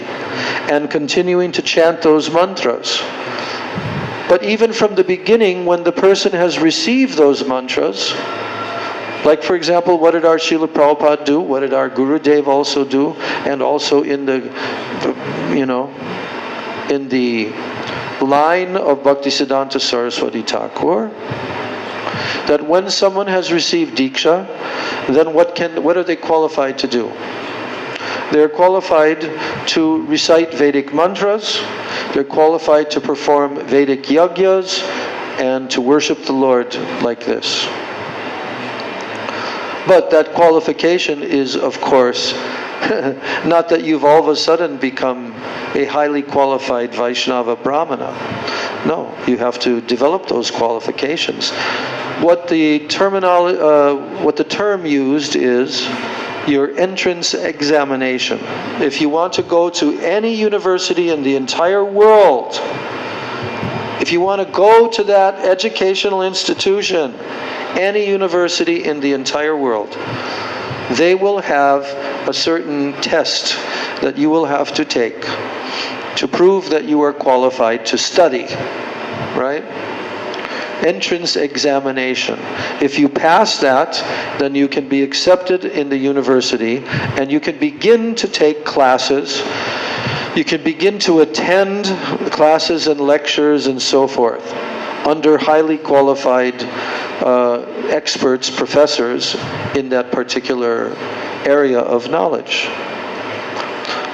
and continuing to chant those mantras. But even from the beginning, when the person has received those mantras, like for example, what did our Srila Prabhupada do? What did our Guru Dev also do? And also in the, in the line of Bhaktisiddhanta Saraswati Thakur, that when someone has received Diksha, then what are they qualified to do? They're qualified to recite Vedic mantras, they're qualified to perform Vedic yajnas, and to worship the Lord like this. But that qualification is, of course, not that you've all of a sudden become a highly qualified Vaishnava Brahmana. No, you have to develop those qualifications. What the term used is your entrance examination. If you want to go to any university in the entire world, if you want to go to that educational institution, any university in the entire world, they will have a certain test that you will have to take to prove that you are qualified to study, right? Entrance examination. If you pass that, then you can be accepted in the university and you can begin to take classes. You can begin to attend classes and lectures and so forth under highly qualified experts, professors in that particular area of knowledge.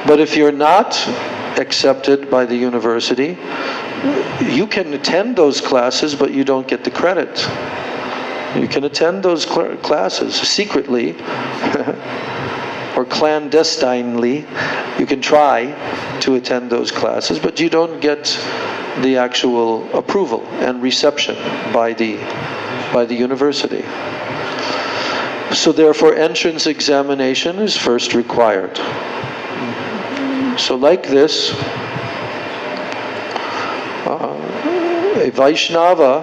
But if you're not accepted by the university, you can attend those classes, but you don't get the credit. You can attend those classes secretly or clandestinely. You can try to attend those classes, but you don't get the actual approval and reception by the university. So therefore, entrance examination is first required. So like this, a Vaishnava,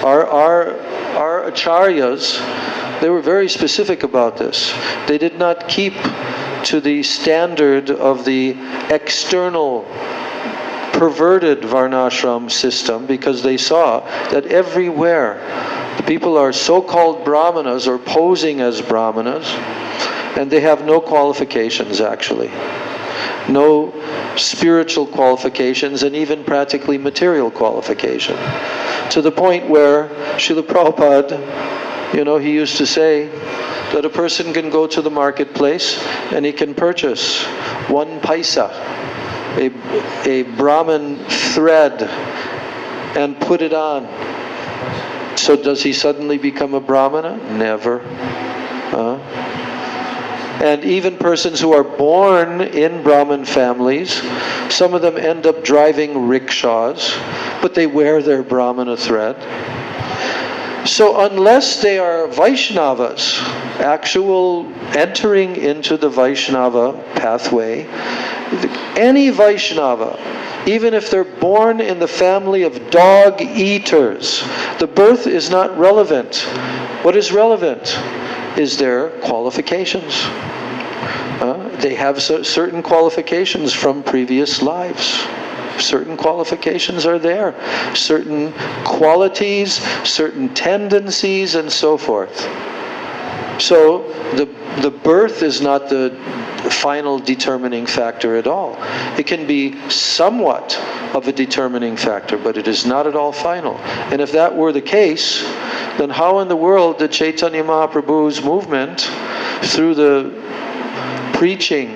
our acharyas, they were very specific about this. They did not keep to the standard of the external perverted varnashram system, because they saw that everywhere the people are so-called brahmanas or posing as brahmanas, and they have no qualifications actually. No spiritual qualifications, and even practically material qualification. To the point where Srila Prabhupada, he used to say that a person can go to the marketplace and he can purchase 1 paisa, a Brahmin thread, and put it on. So does he suddenly become a Brahmana? Never. And even persons who are born in Brahmin families, some of them end up driving rickshaws, but they wear their Brahmana thread. So unless they are Vaishnavas, actual entering into the Vaishnava pathway, any Vaishnava, even if they're born in the family of dog eaters, the birth is not relevant. What is relevant is their qualifications. They have certain qualifications from previous lives. Certain qualifications are there. Certain qualities, certain tendencies, and so forth. So the birth is not the final determining factor at all. It can be somewhat of a determining factor, but it is not at all final. And if that were the case, then how in the world did Chaitanya Mahaprabhu's movement, through the preaching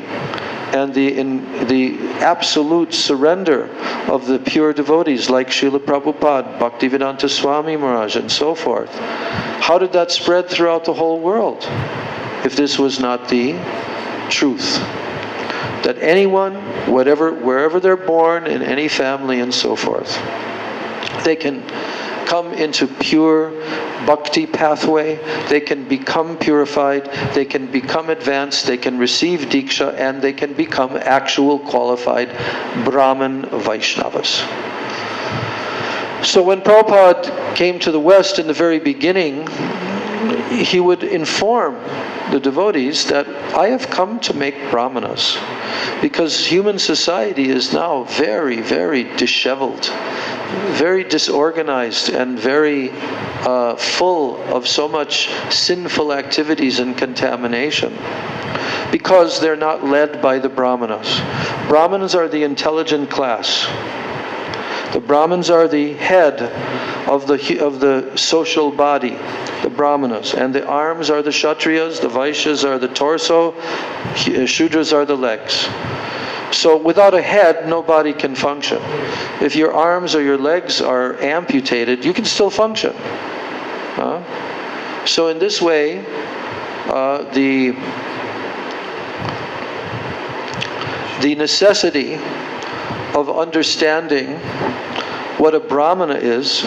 and the absolute surrender of the pure devotees like Srila Prabhupada, Bhaktivedanta Swami Maharaj, and so forth, how did that spread throughout the whole world if this was not the truth? That anyone, wherever they're born, in any family and so forth, they can come into pure bhakti pathway, they can become purified, they can become advanced, they can receive Diksha, and they can become actual qualified Brahman Vaishnavas. So when Prabhupada came to the West in the very beginning, he would inform the devotees that I have come to make Brahmanas, because human society is now very, very disheveled, very disorganized, and very full of so much sinful activities and contamination, because they're not led by the Brahmanas. Brahmanas are the intelligent class. The Brahmins are the head of the social body, the Brahmanas, and the arms are the Kshatriyas, the Vaishyas are the torso, Shudras are the legs. So without a head, nobody can function. If your arms or your legs are amputated, you can still function. So in this way, the necessity of understanding what a Brahmana is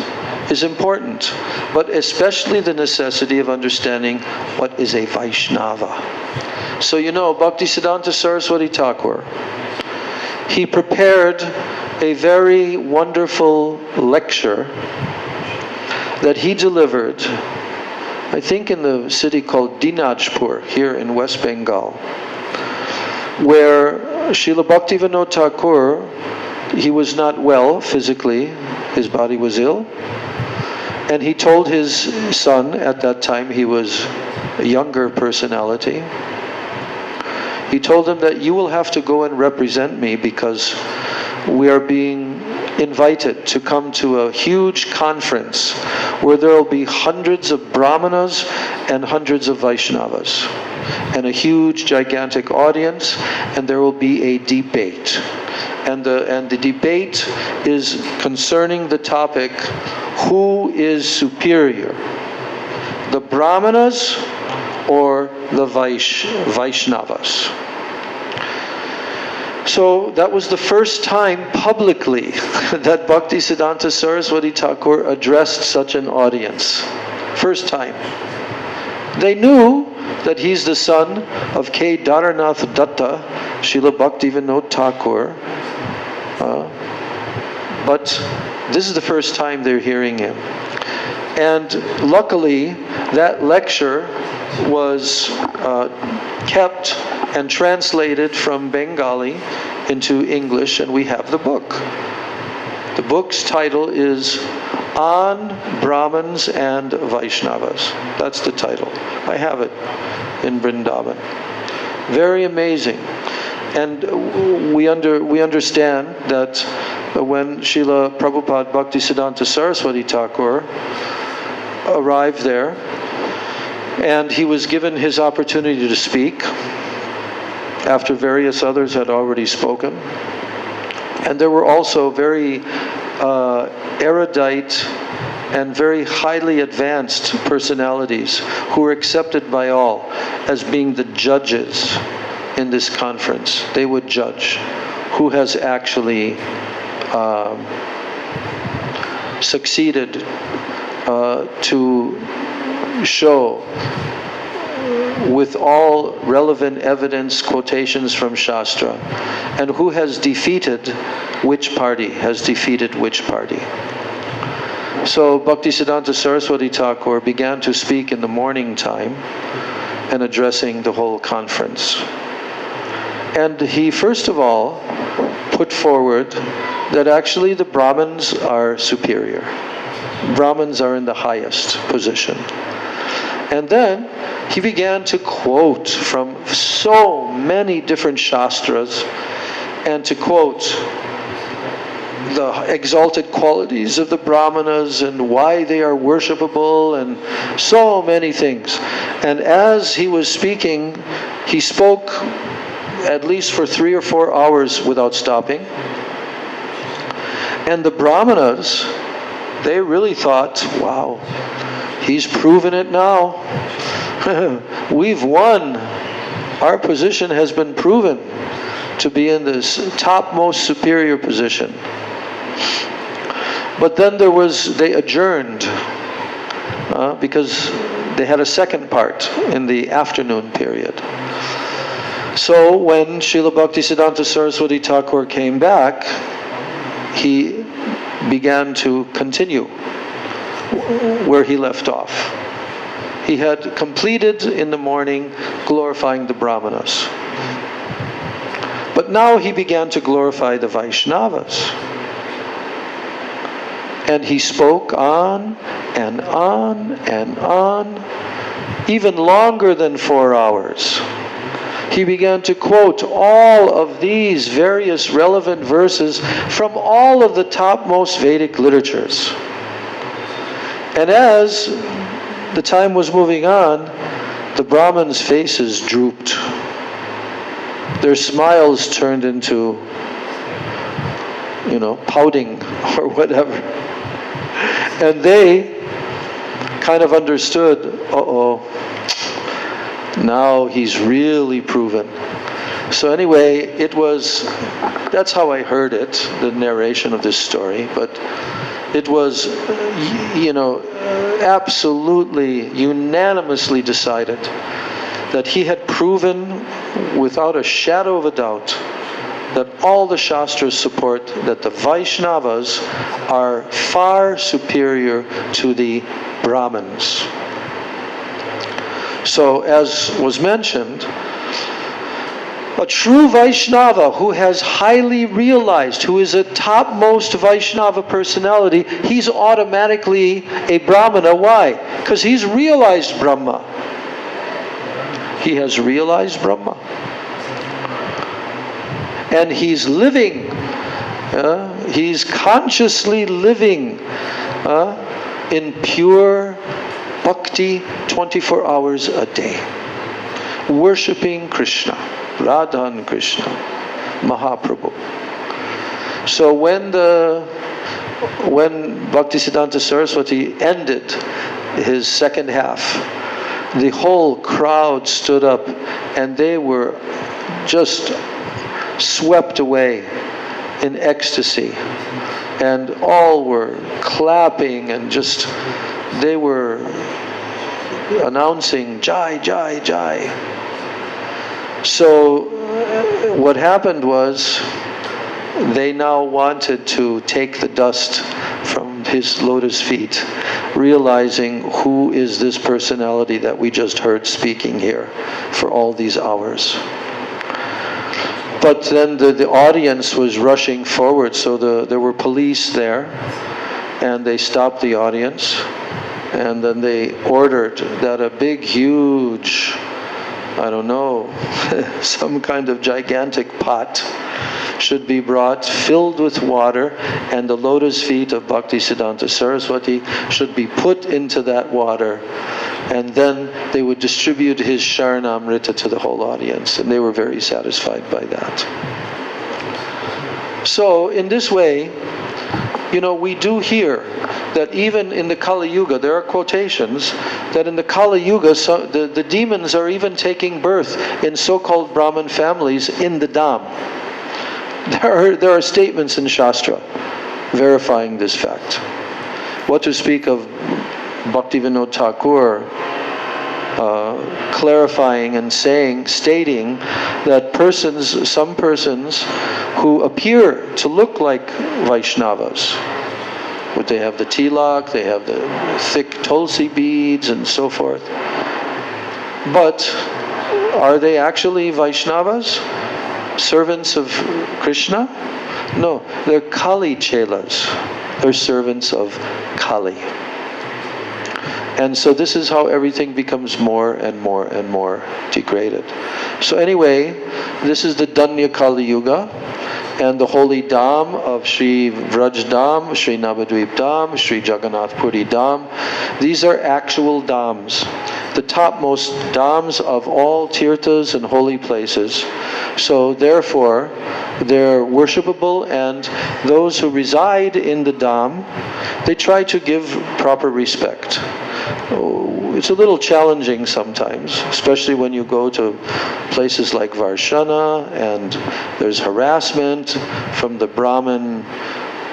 important, but especially the necessity of understanding what is a Vaishnava. So you know, Bhaktisiddhanta Saraswati Thakur, he prepared a very wonderful lecture that he delivered, I think in the city called Dinajpur, here in West Bengal, where Srila Bhaktivinoda Thakur, he was not well physically, his body was ill, and he told his son, at that time he was a younger personality, he told him that you will have to go and represent me, because we are being invited to come to a huge conference where there will be hundreds of Brahmanas and hundreds of Vaishnavas, and a huge gigantic audience, and there will be a debate. And the debate is concerning the topic, who is superior, the Brahmanas or the Vaishnavas? So that was the first time publicly that Bhaktisiddhanta Saraswati Thakur addressed such an audience. First time. They knew that he's the son of K. Daranath Datta, Srila Bhaktivinoda Thakur, but this is the first time they're hearing him. And luckily, that lecture was kept and translated from Bengali into English, and we have the book. The book's title is On Brahmins and Vaishnavas. That's the title. I have it in Vrindavan. Very amazing. And we understand that when Srila Prabhupada Bhaktisiddhanta Saraswati Thakur arrived there, and he was given his opportunity to speak after various others had already spoken. And there were also very erudite and very highly advanced personalities who were accepted by all as being the judges in this conference. They would judge who has actually succeeded to show with all relevant evidence, quotations from Shastra, and who has defeated which party, So Bhaktisiddhanta Saraswati Thakur began to speak in the morning time and addressing the whole conference. And he first of all put forward that actually the Brahmins are superior. Brahmins are in the highest position. And then he began to quote from so many different Shastras and to quote the exalted qualities of the Brahmanas and why they are worshipable and so many things. And as he was speaking, he spoke at least for 3 or 4 hours without stopping. And the Brahmanas, they really thought, wow, he's proven it now. We've won. Our position has been proven to be in this topmost superior position. But then they adjourned because they had a second part in the afternoon period. So when Srila Bhaktisiddhanta Saraswati Thakur came back, he began to continue where he left off. He had completed in the morning glorifying the Brahmanas. But now he began to glorify the Vaishnavas. And he spoke on and on and on, even longer than 4 hours. He began to quote all of these various relevant verses from all of the topmost Vedic literatures. And as the time was moving on, the Brahmins' faces drooped. Their smiles turned into, pouting or whatever. And they kind of understood, now he's really proven. So anyway, that's how I heard it, the narration of this story, but it was, absolutely, unanimously decided that he had proven without a shadow of a doubt that all the Shastras support that the Vaishnavas are far superior to the Brahmins. So, as was mentioned, a true Vaishnava who has highly realized, who is a topmost Vaishnava personality, he's automatically a Brahmana. Why? Because he's realized Brahma. He has realized Brahma. And he's living, he's consciously living in pure bhakti 24 hours a day, worshipping Krishna, Radha and Krishna, Mahaprabhu. So when Bhaktisiddhanta Saraswati ended his second half, the whole crowd stood up and they were just swept away in ecstasy, and all were clapping and just they were announcing Jai, Jai, Jai. So what happened was they now wanted to take the dust from his lotus feet, realizing who is this personality that we just heard speaking here for all these hours. But then the audience was rushing forward, so there were police there, and they stopped the audience, and then they ordered that a big, huge, some kind of gigantic pot should be brought, filled with water, and the lotus feet of Bhaktisiddhanta Saraswati should be put into that water, and then they would distribute his Sharanamrita to the whole audience, and they were very satisfied by that. So in this way, we do hear that even in the Kali Yuga, there are quotations that in the Kali Yuga, the demons are even taking birth in so-called Brahmin families in the Dham. There are statements in Shastra verifying this fact. What to speak of Bhaktivinoda Thakur clarifying and stating that some persons who appear to look like Vaishnavas, but they have the tilak, they have the thick tulsi beads and so forth, but are they actually Vaishnavas? Servants of Krishna? No, they're Kali Chelas. They're servants of Kali. And so this is how everything becomes more and more and more degraded. So anyway, this is the Danya Kali Yuga, and the holy Dham of Sri Vraj Dham, Sri Navadvip Dham, Sri Jagannath Puri Dham. These are actual dhams, the topmost dhams of all tirthas and holy places. So therefore, they're worshipable, and those who reside in the dham, they try to give proper respect. It's a little challenging sometimes, especially when you go to places like Varshana and there's harassment from the Brahmin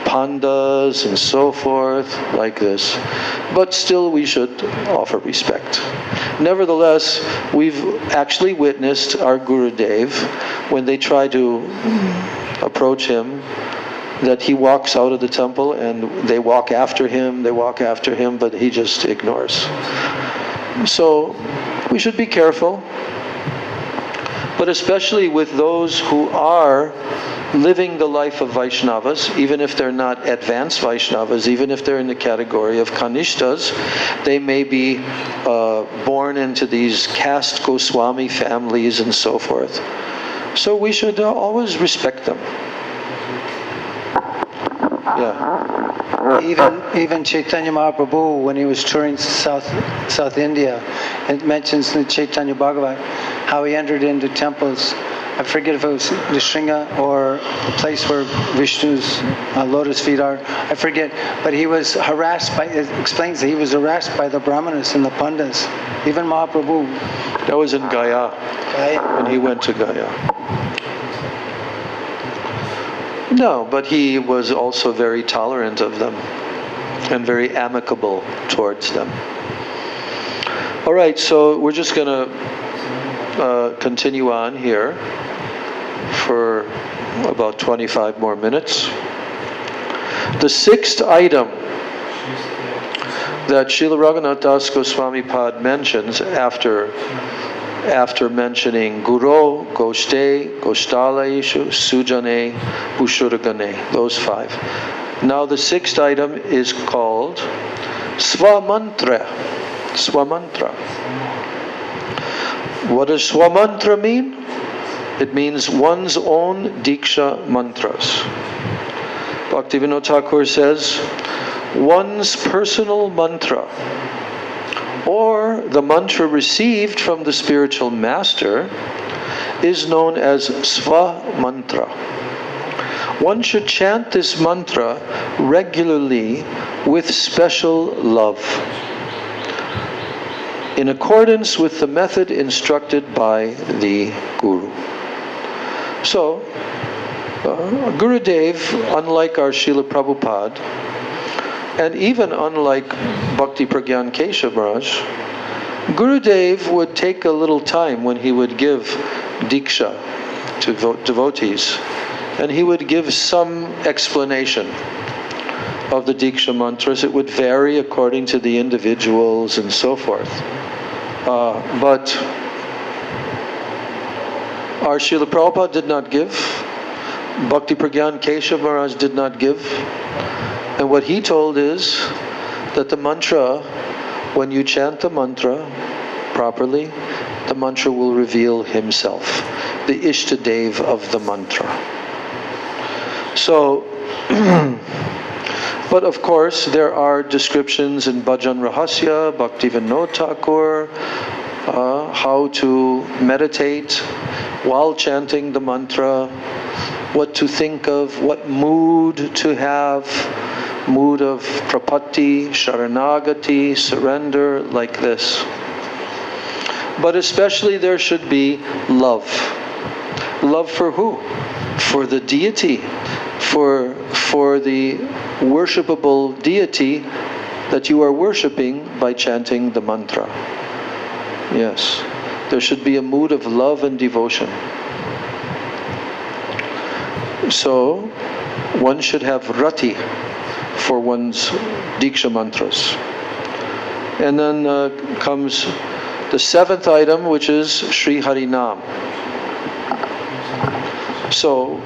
pandas and so forth, like this. But still we should offer respect. Nevertheless, we've actually witnessed our Gurudev, when they try to approach him, that he walks out of the temple and they walk after him, but he just ignores. So we should be careful, but especially with those who are living the life of Vaishnavas, even if they're not advanced Vaishnavas, even if they're in the category of Kanishtas, they may be born into these caste Goswami families and so forth. So we should always respect them. Yeah. Even Chaitanya Mahaprabhu, when he was touring South India, it mentions in the Chaitanya Bhagavat how he entered into temples. I forget if it was Nishringa or the place where Vishnu's lotus feet are. I forget, but he was harassed by. It explains that he was harassed by the Brahmanas and the Pandas. Even Mahaprabhu. That was in Gaya. When he went to Gaya. No, but he was also very tolerant of them and very amicable towards them. All right, so we're just going to continue on here for about 25 more minutes. The sixth item that Srila Raghunath Das Goswami Pad mentions after mentioning Guru, Goshte, Goshtalaishu, Sujane, Ushuragane, those five. Now the sixth item is called Swamantra. Swamantra. What does Swamantra mean? It means one's own Diksha mantras. Bhaktivinoda Thakur says, one's personal mantra, or the mantra received from the spiritual master, is known as Sva Mantra. One should chant this mantra regularly with special love, in accordance with the method instructed by the Guru. So, Gurudev, unlike our Srila Prabhupada, and even unlike Bhakti Pragyan Keshav Maharaj, Gurudev would take a little time when he would give Diksha to devotees, and he would give some explanation of the Diksha mantras. It would vary according to the individuals and so forth. But our Srila Prabhupada did not give, Bhakti Pragyan Keshav Maharaj did not give, and what he told is that the mantra, when you chant the mantra properly, the mantra will reveal himself, the Ishtadev of the mantra. So, but of course there are descriptions in Bhajan Rahasya, Bhaktivinoda Thakur, how to meditate while chanting the mantra, what to think of, what mood to have, mood of prapatti, sharanagati, surrender, like this. But especially there should be love. Love for who? For the deity, for the worshipable deity that you are worshiping by chanting the mantra. Yes, there should be a mood of love and devotion. So, one should have rati for one's Diksha mantras. And then comes the seventh item, which is Sri Harinam. So,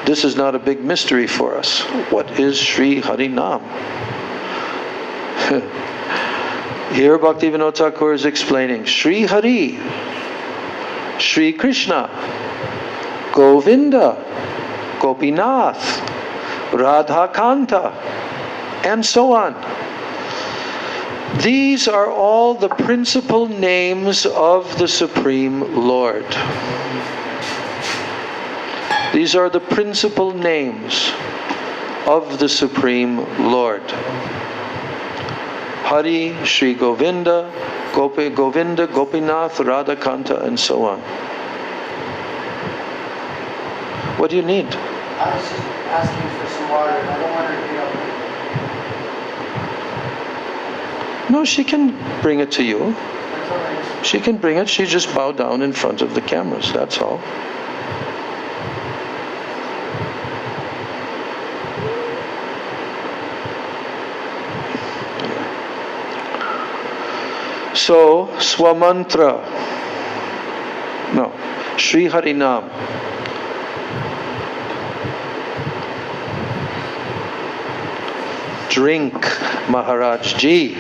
this is not a big mystery for us. What is Sri Harinam? Here Bhaktivinoda Thakur is explaining Sri Hari, Sri Krishna, Govinda, Gopinath, Radha Kanta, and so on. These are all the principal names of the Supreme Lord. These are the principal names of the Supreme Lord. Hari, Sri Govinda, Govinda, Gopinath, Radha Kanta, and so on. What do you need? I was just asking for some water, and I don't want her to get up. No, she can bring it to you. That's all right. She can bring it. She just bow down in front of the cameras. That's all. So, Swamantra. No, Sri Harinam. Drink, Maharaj Ji.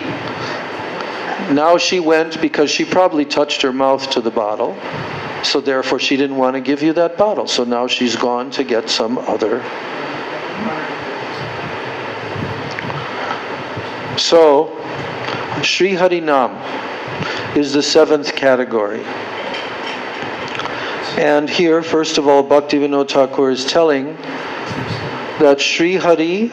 Now she went because she probably touched her mouth to the bottle. So therefore she didn't want to give you that bottle. So now she's gone to get some other. So, Sri Harinam is the seventh category. And here, first of all, Bhaktivinoda Thakur is telling that Sri Hari,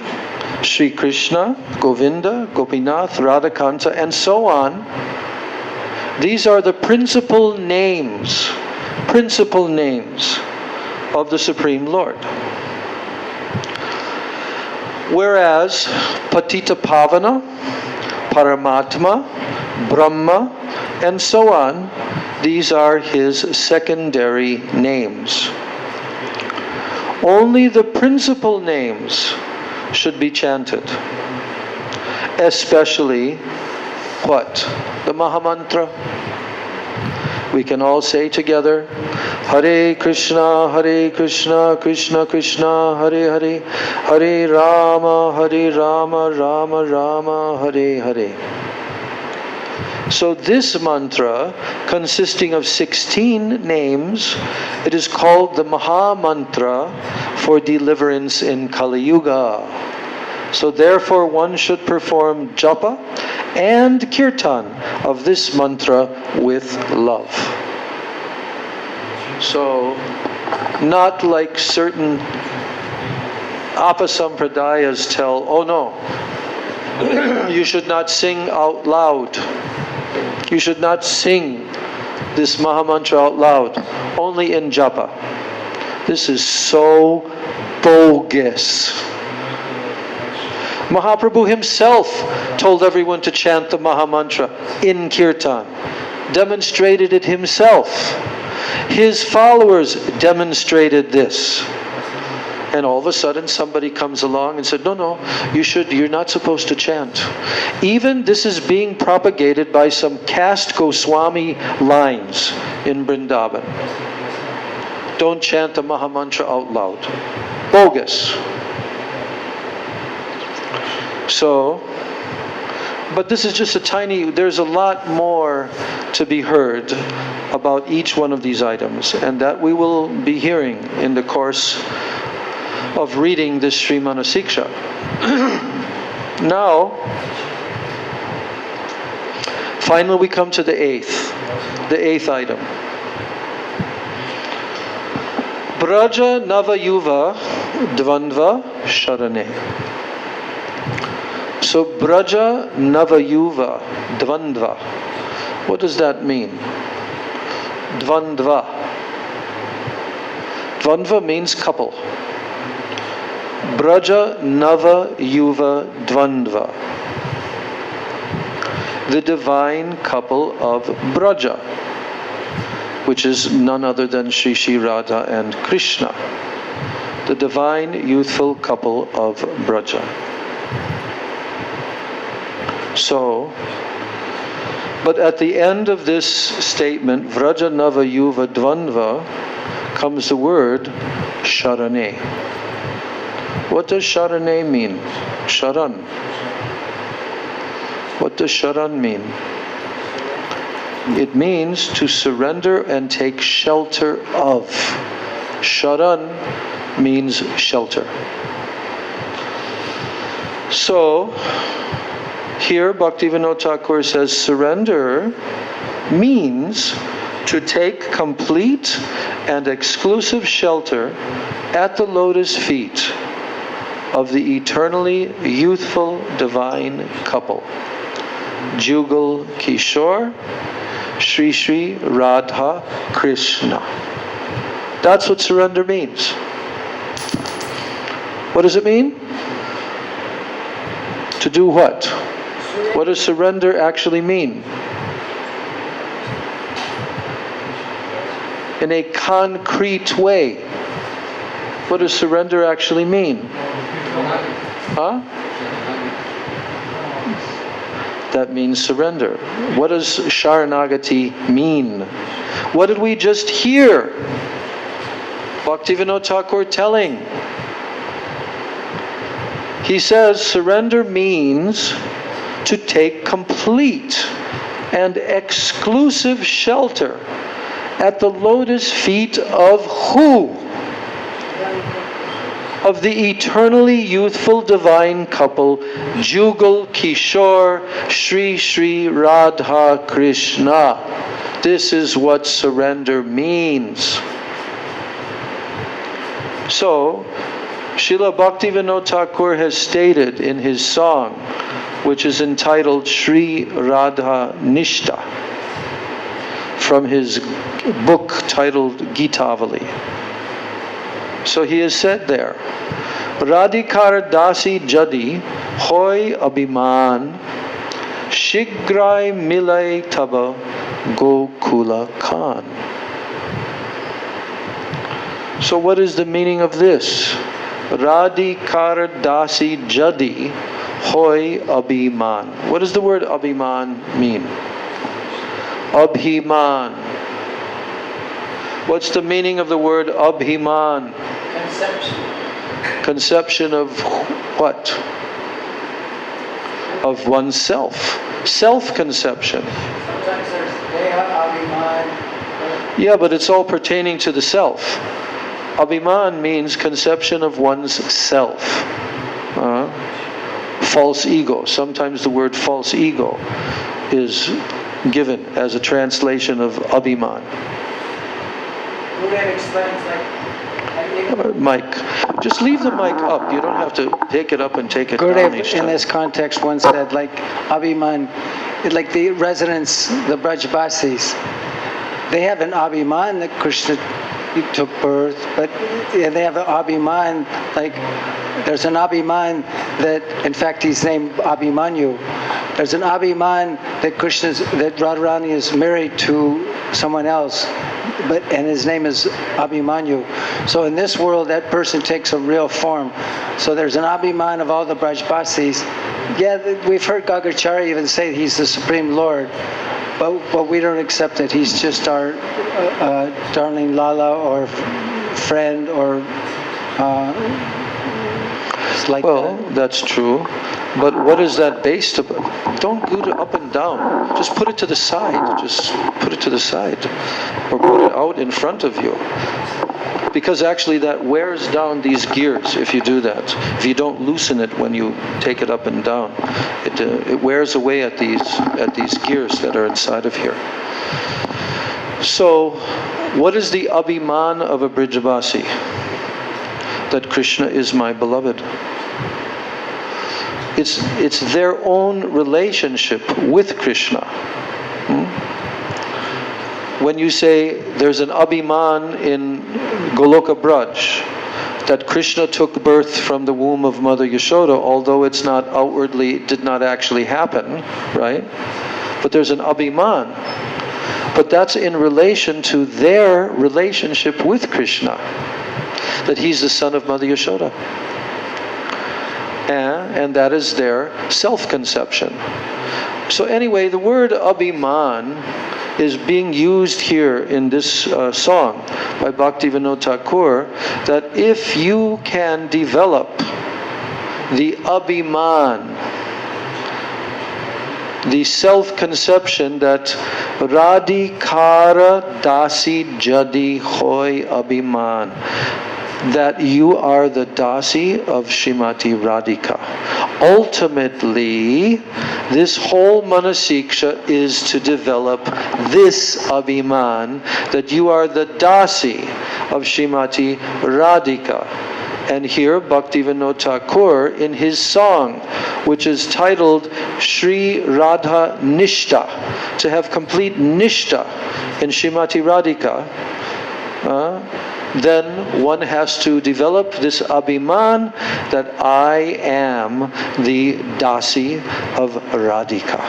Sri Krishna, Govinda, Gopinath, Radhakanta, and so on, these are the principal names of the Supreme Lord. Whereas Patita Pavana, Paramatma, Brahma, and so on, these are his secondary names. Only the principal names should be chanted. Especially what? The Mahamantra. We can all say together, Hare Krishna, Krishna Krishna, Hare Hare, Hare Rama, Rama Rama, Hare Hare. So this mantra, consisting of 16 names, it is called the Maha Mantra for deliverance in Kali Yuga. So therefore one should perform japa and kirtan of this mantra with love. So, not like certain apasampradayas tell, oh no, you should not sing out loud. You should not sing this Mahamantra out loud, only in japa. This is so bogus. Mahaprabhu himself told everyone to chant the Mahamantra in kirtan, demonstrated it himself. His followers demonstrated this. And all of a sudden somebody comes along and said, no, you're not supposed to chant. Even this is being propagated by some caste Goswami lines in Vrindavan. Don't chant the Mahamantra out loud. Bogus. So, but this is just a tiny, there's a lot more to be heard about each one of these items, and that we will be hearing in the course of reading this Sri Manah-siksa. Now, finally we come to the eighth item. Braja Nava Yuva Dvandva Sharane. So Braja Navayuva Dvandva. What does that mean? Dvandva. Dvandva means couple. Braja Nava Yuva Dvandva. The divine couple of Braja, which is none other than Shri Shri Radha and Krishna. The divine youthful couple of Braja. So, but at the end of this statement, Vraja Nava Yuva Dvandva, comes the word Sharane. What does Sharane mean? Sharan. What does Sharan mean? It means to surrender and take shelter of. Sharan means shelter. So, here Bhaktivinoda Thakur says surrender means to take complete and exclusive shelter at the lotus feet of the eternally youthful divine couple, Jugal Kishore, Shri Shri Radha Krishna. That's what surrender means. What does it mean? To do what? What does surrender actually mean? In a concrete way. What does surrender actually mean? Huh? That means surrender. What does Sharanagati mean? What did we just hear Bhaktivinoda Thakur telling? He says surrender means to take complete and exclusive shelter at the lotus feet of who? Of the eternally youthful divine couple, Jugal Kishore, Shri Shri Radha Krishna. This is what surrender means. So, Srila Bhaktivinoda Thakur has stated in his song, which is entitled Sri Radha Nishta, from his book titled Gitavali. So he has said there, Radhikar Dasi Jadi Hoy Abhiman Shigrai Milai Taba Gokula Khan. So what is the meaning of this? Radhikar Dasi Jadi Hoy Abhiman. What does the word Abhiman mean? Abhiman. What's the meaning of the word Abhiman? Conception. Conception of what? Of oneself. Self-conception. Sometimes there's Deha Abhiman. Yeah, but it's all pertaining to the self. Abhiman means conception of one's self. False ego. Sometimes the word false ego is given as a translation of Abhiman. Gurudev explains Mic. Just leave the mic up. You don't have to take it up and take it down each Gurudev, time. in this context, once said, like, Abhiman, like the residents, the Brajbasis, they have an Abhiman that Krishna took birth, but they have an Abhiman, like, there's an Abhiman that, in fact, he's named Abhimanyu. There's an Abhiman that that Radharani is married to someone else, and his name is Abhimanyu. So in this world, that person takes a real form. So there's an Abhiman of all the Brajbasis. Yeah, we've heard Gagachari even say he's the Supreme Lord, but we don't accept it. He's just our darling Lala or friend or like well, that's true. But what is that based upon? Don't go up and down. Just put it to the side. Just put it to the side. Or put it out in front of you. Because actually that wears down these gears if you do that. If you don't loosen it when you take it up and down, it wears away at these gears that are inside of here. So, what is the Abhiman of a Brijavasi? That Krishna is my beloved. it's their own relationship with Krishna. When you say there's an Abhiman in Goloka Braj, that Krishna took birth from the womb of Mother Yashoda, although it's not outwardly, did not actually happen, right? But there's an Abhiman. But that's in relation to their relationship with Krishna, that he's the son of Mother Yashoda. And that is their self-conception. So anyway, the word Abhiman is being used here in this song by Bhaktivinoda Thakur, that if you can develop the Abhiman, the self-conception that Radhikara Dasi Jadi Hoy Abhiman, that you are the Dasi of Srimati Radhika. Ultimately, this whole Manah-siksa is to develop this Abhiman, that you are the Dasi of Srimati Radhika. And here, Bhaktivinoda Thakur, in his song, which is titled Shri Radha Nishta, to have complete Nishta in Srimati Radhika, then one has to develop this Abhiman that I am the Dasi of Radhika.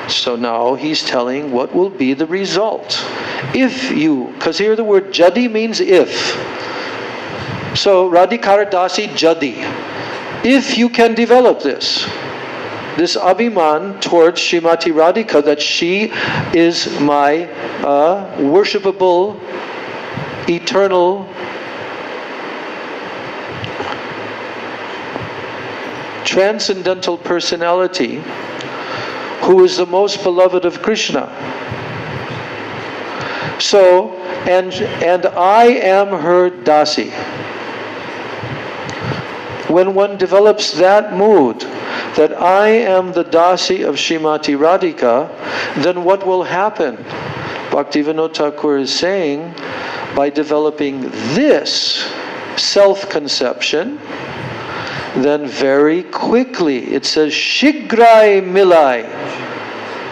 So now he's telling what will be the result. If you, because here the word Jadi means if. So Radhikara Dasi Jadi. If you can develop this Abhiman towards Srimati Radhika, that she is my worshipable, eternal, transcendental personality who is the most beloved of Krishna. So, and I am her Dasi. When one develops that mood, that I am the Dasi of Srimati Radhika, then what will happen? Bhaktivinoda Thakur is saying, by developing this self-conception, then very quickly, it says, Shigrai Milai,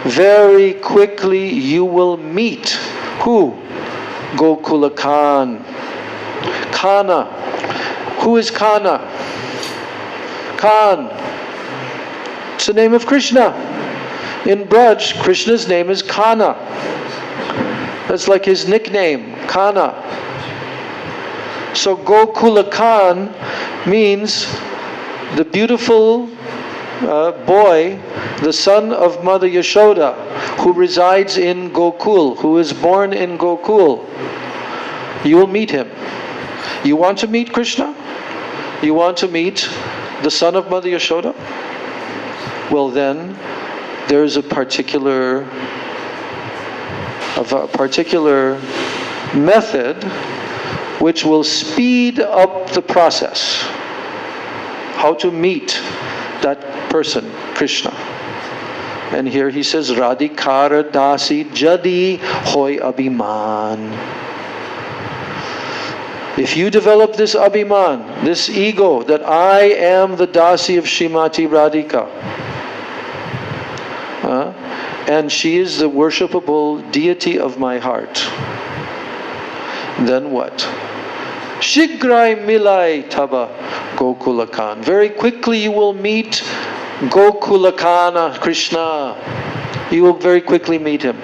very quickly you will meet, who? Gokula Khan. Kana. Who is Kana? Khan. It's the name of Krishna. In Braj, Krishna's name is Kana. That's like his nickname, Kana. So Gokula Khan means the beautiful boy, the son of Mother Yashoda, who resides in Gokul, who is born in Gokul. You will meet him. You want to meet Krishna? You want to meet the son of Mother Yashoda? Well then, there is a particular method which will speed up the process. How to meet that person, Krishna. And here he says, Radhikara Dasi Jadi Hoy Abhiman. If you develop this Abhiman, this ego, that I am the Dasi of Srimati Radhika, and she is the worshipable deity of my heart, then what? Shigrai Milai Taba Gokula Khan. Very quickly you will meet Gokula Kana, Krishna. You will very quickly meet him.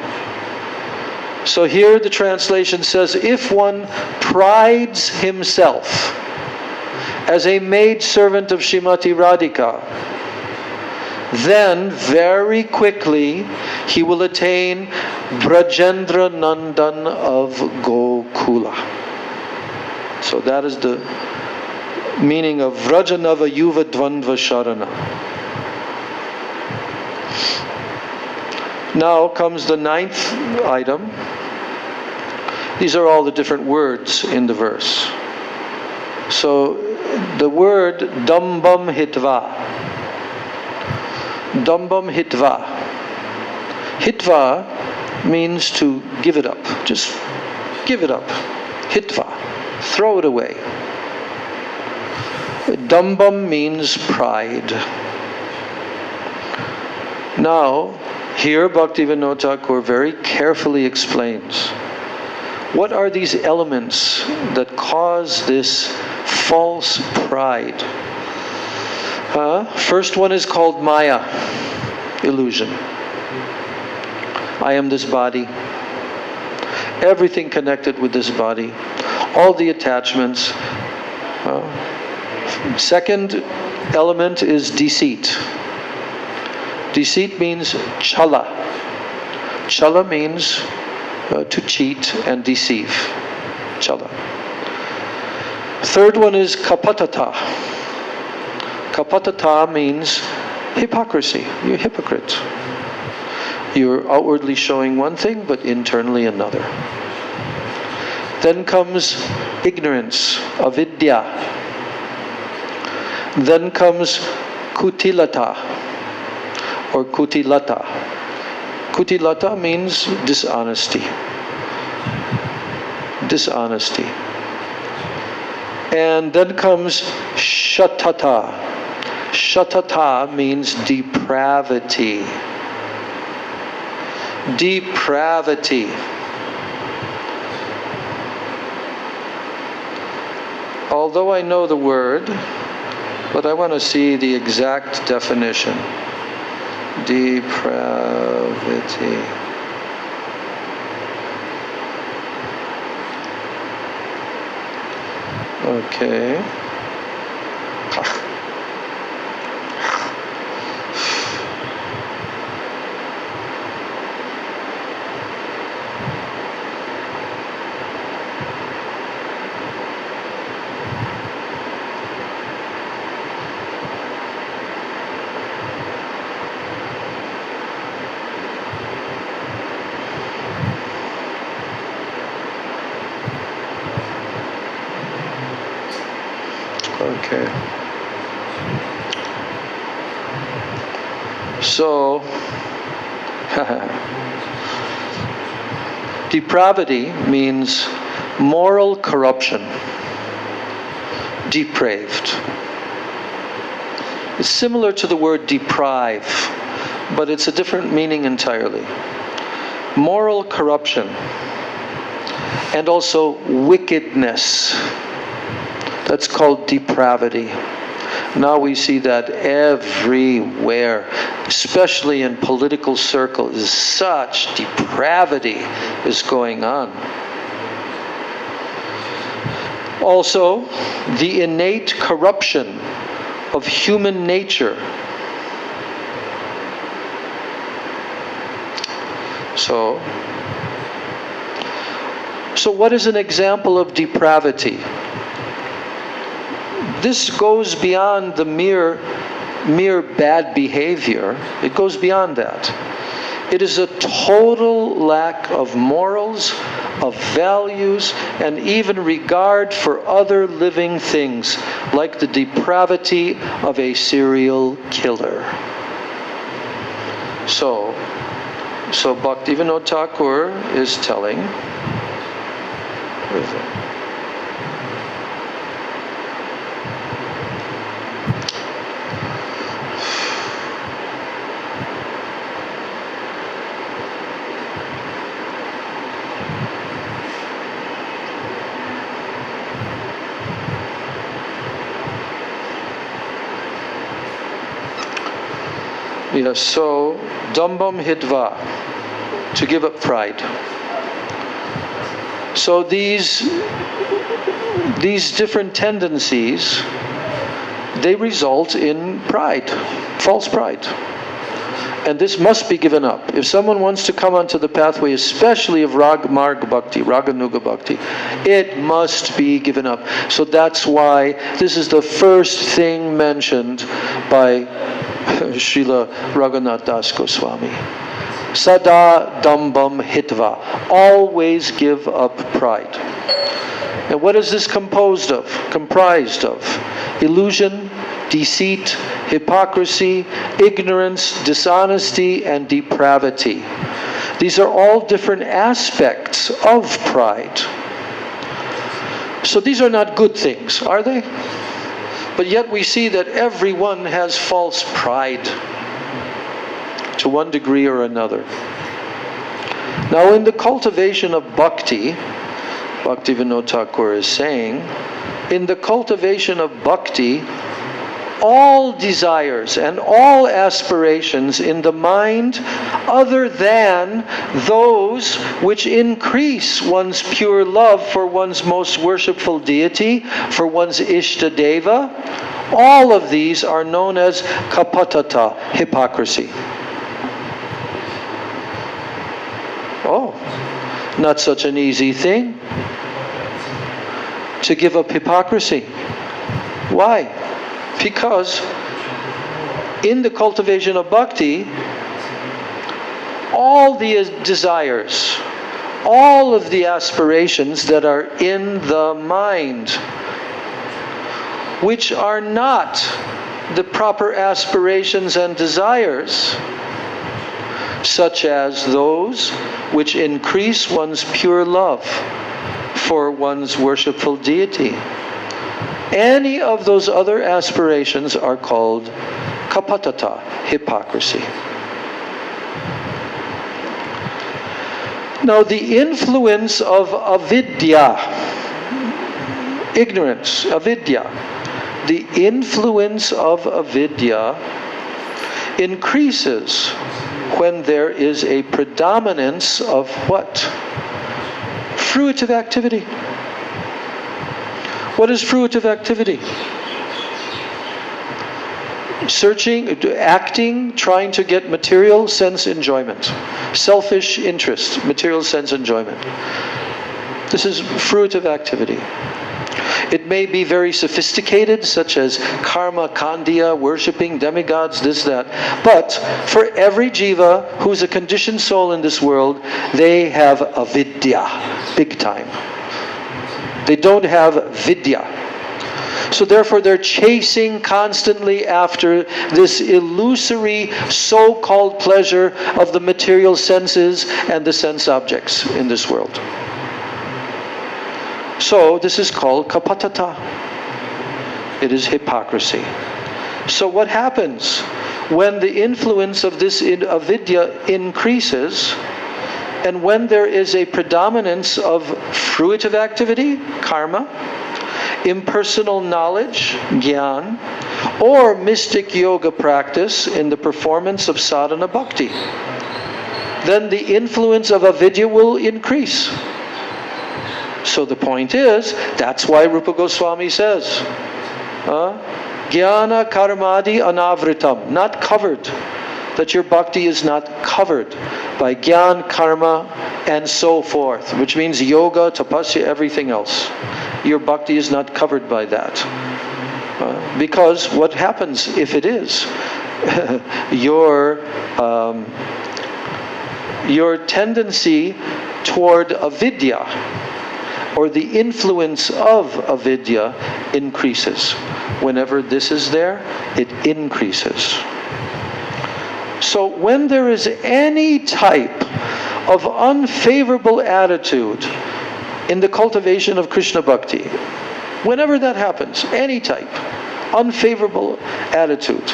So here the translation says, if one prides himself as a maidservant of Srimati Radhika, then very quickly he will attain Brajendra Nandan of Gokula. So that is the meaning of Vrajanava Yuva Dvandva Sharana. Now comes the 9th item. These are all the different words in the verse. So the word Dambam Hitva. Dambam Hitva. Hitva means to give it up. Just give it up. Hitva. Throw it away. Dambam means pride. Now, here Bhaktivinoda Thakur very carefully explains what are these elements that cause this false pride. First one is called Maya, illusion. I am this body. Everything connected with this body. All the attachments. Second element is deceit. Deceit means chala. Chala means to cheat and deceive. Chala. Third one is kapatata. Kapatata means hypocrisy. You're a hypocrite. You're outwardly showing one thing, but internally another. Then comes ignorance, avidya. Then comes kutilata, or kutilata. Kutilata means dishonesty. Dishonesty. And then comes shatata. Shatata means depravity. Depravity. Although I know the word, but I want to see the exact definition. Depravity. Okay. Okay. So, depravity means moral corruption, depraved. It's similar to the word deprive, but it's a different meaning entirely. Moral corruption and also wickedness. That's called depravity. Now we see that everywhere, especially in political circles, such depravity is going on. Also, the innate corruption of human nature. So what is an example of depravity? This goes beyond the mere bad behavior. It goes beyond that. It is a total lack of morals, of values, and even regard for other living things, like the depravity of a serial killer. So Bhaktivinoda Thakur is telling, where is it? Yes, so dambam hitva, to give up pride. So these different tendencies, they result in pride, false pride. And this must be given up. If someone wants to come onto the pathway, especially of Marg Bhakti, Raganuga Bhakti, it must be given up. So that's why this is the first thing mentioned by Srila Raghunath Das Goswami. Sada dambam hitva. Always give up pride. And what is this comprised of? Illusion, deceit, hypocrisy, ignorance, dishonesty, and depravity. These are all different aspects of pride. So these are not good things, are they? But yet we see that everyone has false pride to one degree or another. Now in the cultivation of bhakti, Bhaktivinoda Thakur is saying, in the cultivation of bhakti, all desires and all aspirations in the mind other than those which increase one's pure love for one's most worshipful deity, for one's Ishtadeva, all of these are known as kapatata, hypocrisy. Oh, not such an easy thing to give up hypocrisy. Why? Because in the cultivation of bhakti, all the desires, all of the aspirations that are in the mind, which are not the proper aspirations and desires, such as those which increase one's pure love for one's worshipful deity. Any of those other aspirations are called kapatata, hypocrisy. Now the influence of avidya, ignorance, avidya, the influence of avidya increases when there is a predominance of what? Fruitive activity. What is fruitive activity? Searching, acting, trying to get material sense enjoyment. Selfish interest, material sense enjoyment. This is fruitive activity. It may be very sophisticated, such as karma, kandya, worshipping demigods, this, that. But for every jiva who's a conditioned soul in this world, they have avidya, big time. They don't have vidya. So therefore they're chasing constantly after this illusory so-called pleasure of the material senses and the sense objects in this world. So this is called kapatata. It is hypocrisy. So what happens when the influence of this avidya increases, and when there is a predominance of fruitive activity, karma, impersonal knowledge, jnana, or mystic yoga practice in the performance of sadhana bhakti, then the influence of avidya will increase. So the point is, that's why Rupa Goswami says, jnana karmadi anavritam, not covered. That your bhakti is not covered by jnana, karma, and so forth, which means yoga, tapasya, everything else. Your bhakti is not covered by that. Because what happens if it is? Your tendency toward avidya, or the influence of avidya, increases. Whenever this is there, it increases. So when there is any type of unfavorable attitude in the cultivation of Krishna Bhakti, whenever that happens, any type, unfavorable attitude,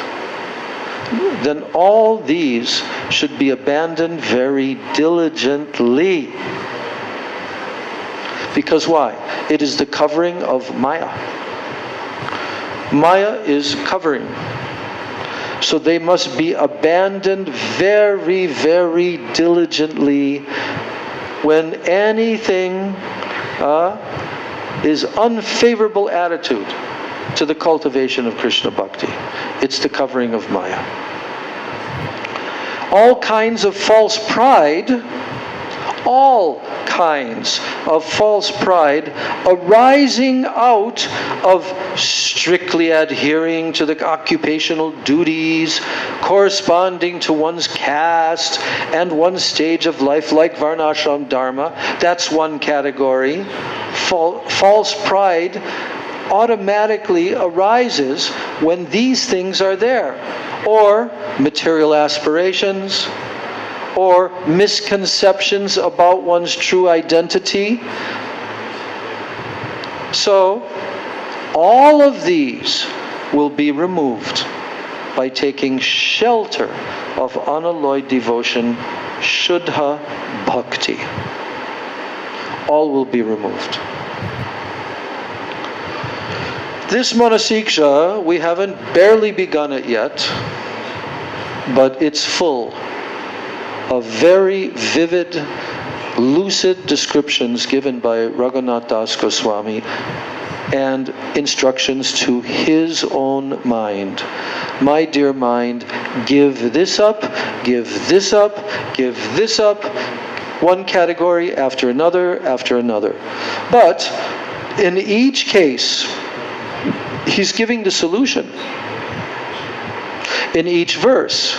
then all these should be abandoned very diligently. Because why? It is the covering of Maya. Maya is covering. So they must be abandoned very, very diligently when anything is unfavorable attitude to the cultivation of Krishna Bhakti. It's the covering of Maya. All kinds of false pride, all kinds of false pride arising out of strictly adhering to the occupational duties corresponding to one's caste and one's stage of life, like Varnashram Dharma. That's one category. False pride automatically arises when these things are there. Or material aspirations, or misconceptions about one's true identity. So, all of these will be removed by taking shelter of unalloyed devotion, Shuddha Bhakti. All will be removed. This Manah-siksa, we haven't barely begun it yet, but it's full of very vivid, lucid descriptions given by Raghunath Das Goswami and instructions to his own mind. My dear mind, give this up, give this up, give this up, one category after another after another. But in each case, he's giving the solution. In each verse,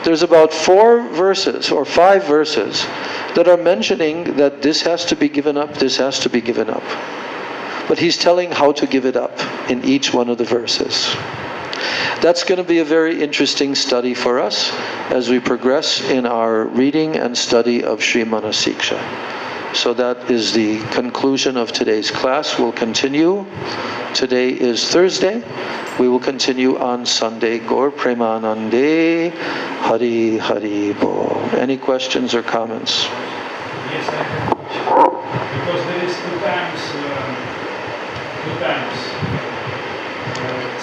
there's about 4 verses or 5 verses that are mentioning that this has to be given up, this has to be given up. But he's telling how to give it up in each one of the verses. That's going to be a very interesting study for us as we progress in our reading and study of Sri Manah-siksa. So that is the conclusion of today's class. We'll continue. Today is Thursday. We will continue on Sunday. Gaur Premanande, Hari Hari Bo. Any questions or comments? Yes, I have a question. Because there is two times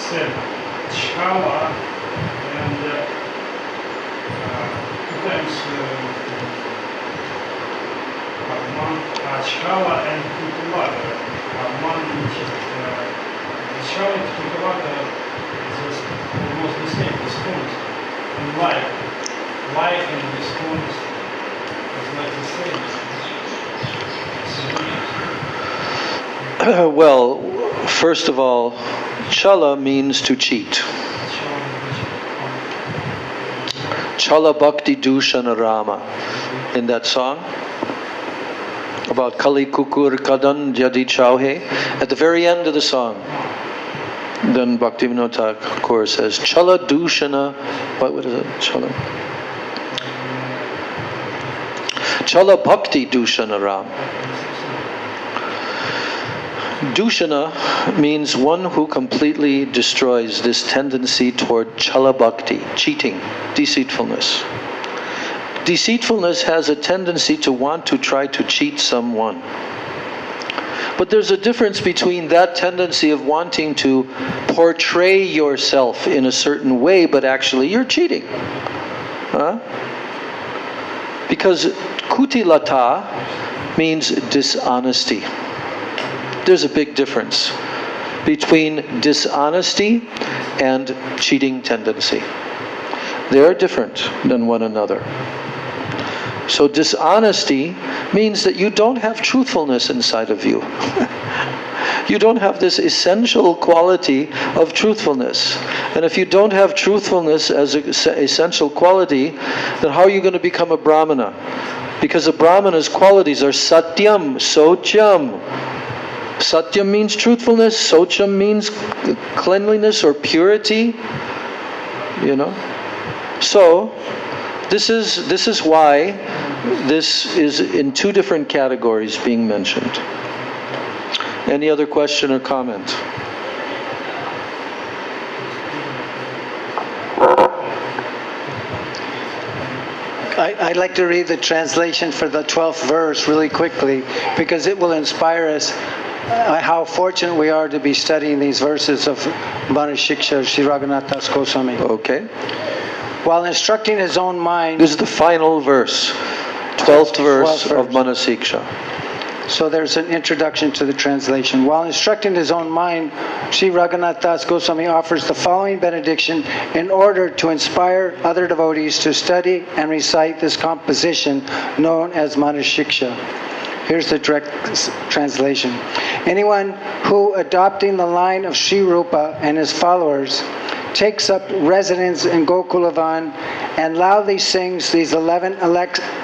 said Chala and two times Chala and Kultivata. Chala and Kultivata is almost the same, the stones. And life and the stones is like the same. Well, first of all, Chala means to cheat. Chala Bhakti Dushana Rama. In that song about Kali Kukur Kadan Jadi Chauhe, at the very end of the song, then Bhaktivinoda Thakur says, Chala Dushana, what is it? Chala Bhakti Dushana Ram. Dushana means one who completely destroys this tendency toward Chala Bhakti, cheating, deceitfulness. Deceitfulness has a tendency to want to try to cheat someone. But there's a difference between that tendency of wanting to portray yourself in a certain way, but actually you're cheating. Huh? Because kutilata means dishonesty. There's a big difference between dishonesty and cheating tendency. They are different than one another. So dishonesty means that you don't have truthfulness inside of you. You don't have this essential quality of truthfulness. And if you don't have truthfulness as an essential quality, then how are you going to become a Brahmana? Because a Brahmana's qualities are satyam, socham. Satyam means truthfulness, socham means cleanliness or purity. You know? So, this is why this is in 2 different categories being mentioned. Any other question or comment? I'd like to read the translation for the 12th verse really quickly, because it will inspire us how fortunate we are to be studying these verses of Manah-siksa, Sri Raghunath Das Goswami. Okay. While instructing his own mind... This is the final verse, 12th verse of Manah-siksa. So there's an introduction to the translation. While instructing his own mind, Sri Raghunath Das Goswami offers the following benediction in order to inspire other devotees to study and recite this composition known as Manah-siksa. Here's the direct translation. Anyone who, adopting the line of Sri Rupa and his followers, takes up residence in Gokulavan and loudly sings these 11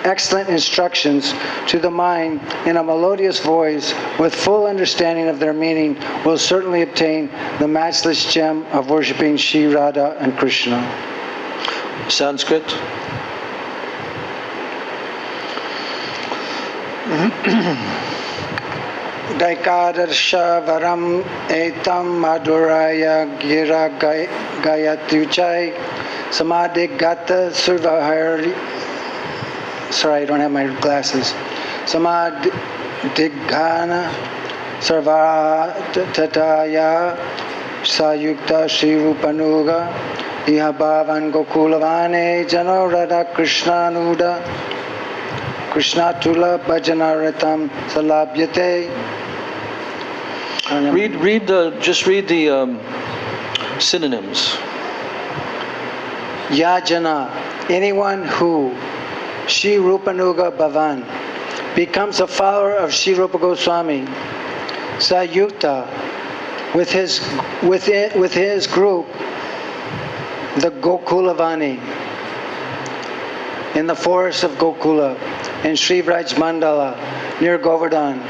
excellent instructions to the mind in a melodious voice with full understanding of their meaning will certainly obtain the matchless gem of worshipping Sri Radha and Krishna. Sanskrit. Daikadarsha varam etam madhuraya gira gayatyuchai samadhigata survahari. Sorry, I don't have my glasses. Samadhighana sarvatataya sayukta Sri Rupanuga iha bhavan gokulavane jano radha krishnanuda krishnatula bhajanaratam salabhyate. Just read the synonyms. Yajana, anyone who Sri Rupanuga Bhavan becomes a follower of Sri Rupa Goswami, Sayukta, with his group, the Gokulavani, in the forest of Gokula, in Sri Vraj Mandala, near Govardhan,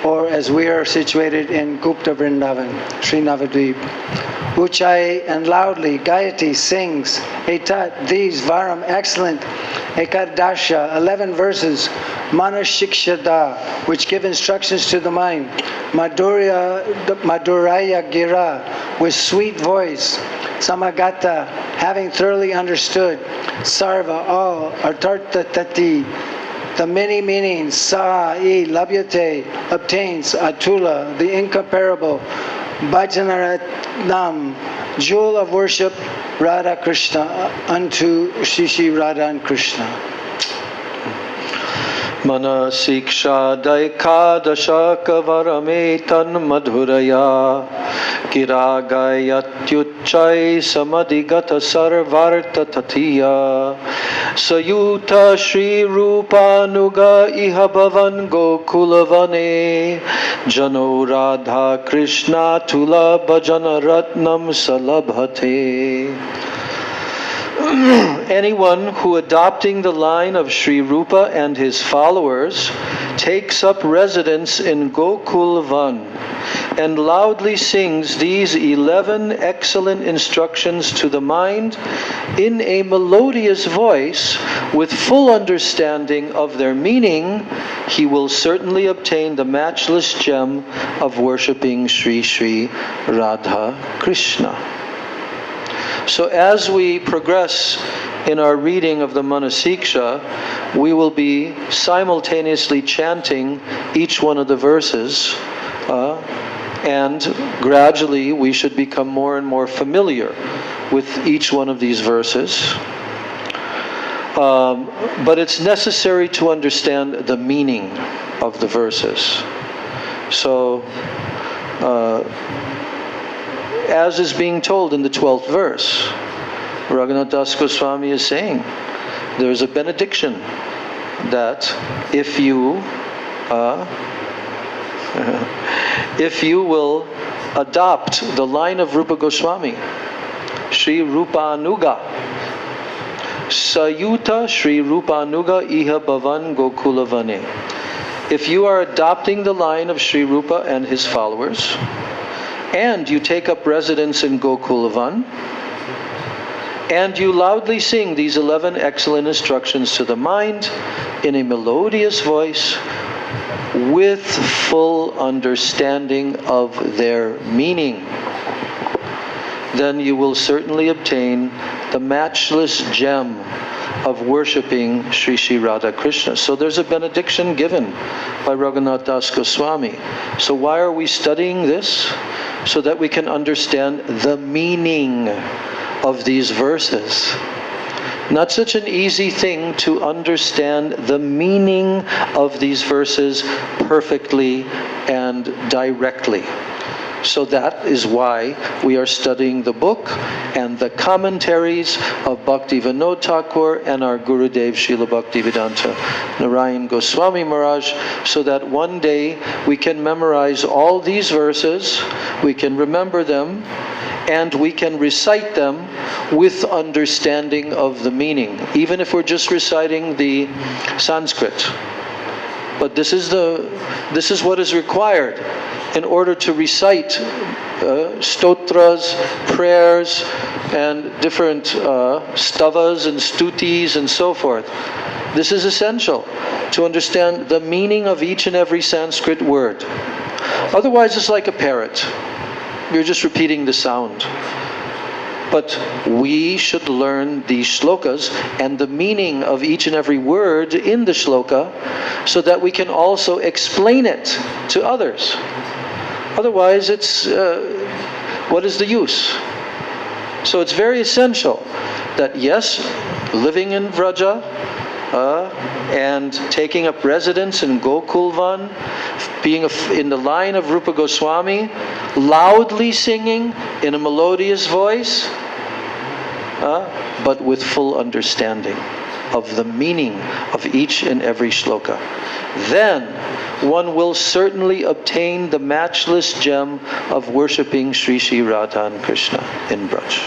or as we are situated in Gupta Vrindavan, Sri Navadvip. Uchai and loudly, Gayati sings, Etat, these, Varam, excellent, Ekadasha, 11 verses, Manah-siksa, which give instructions to the mind, Madhuraya Gira, with sweet voice, Samagata, having thoroughly understood, Sarva, all, Artartha Tati, the many meanings, Sa-i, Labhyate, obtains, Atula, the incomparable, Bhajanaratnam, jewel of worship, Radha Krishna, unto Shri Radha and Krishna. Manah-siksa daikadasha kavarametan madhuraya kiragayatyuchai samadhigata sarvarta tatiya sayuta Sri Rupanuga iha bhavan gokulavane jano radha krishna tula bhajana ratnam salabhate. Anyone who, adopting the line of Sri Rupa and his followers, takes up residence in Gokulvan and loudly sings these 11 excellent instructions to the mind in a melodious voice with full understanding of their meaning, he will certainly obtain the matchless gem of worshipping Sri Sri Radha Krishna. So as we progress in our reading of the Manah-siksa, we will be simultaneously chanting each one of the verses, and gradually we should become more and more familiar with each one of these verses. But it's necessary to understand the meaning of the verses. So, as is being told in the 12th verse, Raghunath Das Goswami is saying, there's a benediction that if you will adopt the line of Rupa Goswami, Sri Rupanuga, Sayuta Sri Rupanuga iha bhavan gokulavane. If you are adopting the line of Sri Rupa and his followers, and you take up residence in Gokulavan, and you loudly sing these 11 excellent instructions to the mind in a melodious voice with full understanding of their meaning, then you will certainly obtain the matchless gem of worshipping Sri Sri Radha Krishna. So there's a benediction given by Raghunath Das Goswami. So why are we studying this? So that we can understand the meaning of these verses. Not such an easy thing to understand the meaning of these verses perfectly and directly. So that is why we are studying the book and the commentaries of Bhakti Vinod Thakur and our Gurudev Srila Bhaktivedanta Narayan Goswami Maharaj, so that one day we can memorize all these verses, we can remember them, and we can recite them with understanding of the meaning, even if we're just reciting the Sanskrit. But this is what is required in order to recite stotras, prayers, and different stavas and stutis and so forth. This is essential to understand the meaning of each and every Sanskrit word. Otherwise, it's like a parrot. You're just repeating the sound. But we should learn these shlokas and the meaning of each and every word in the shloka so that we can also explain it to others. Otherwise, it's what is the use? So it's very essential that yes, living in Vraja and taking up residence in Gokulvan, being in the line of Rupa Goswami, loudly singing in a melodious voice, but with full understanding of the meaning of each and every shloka. Then one will certainly obtain the matchless gem of worshipping Sri Sri Radha and Krishna in Braj.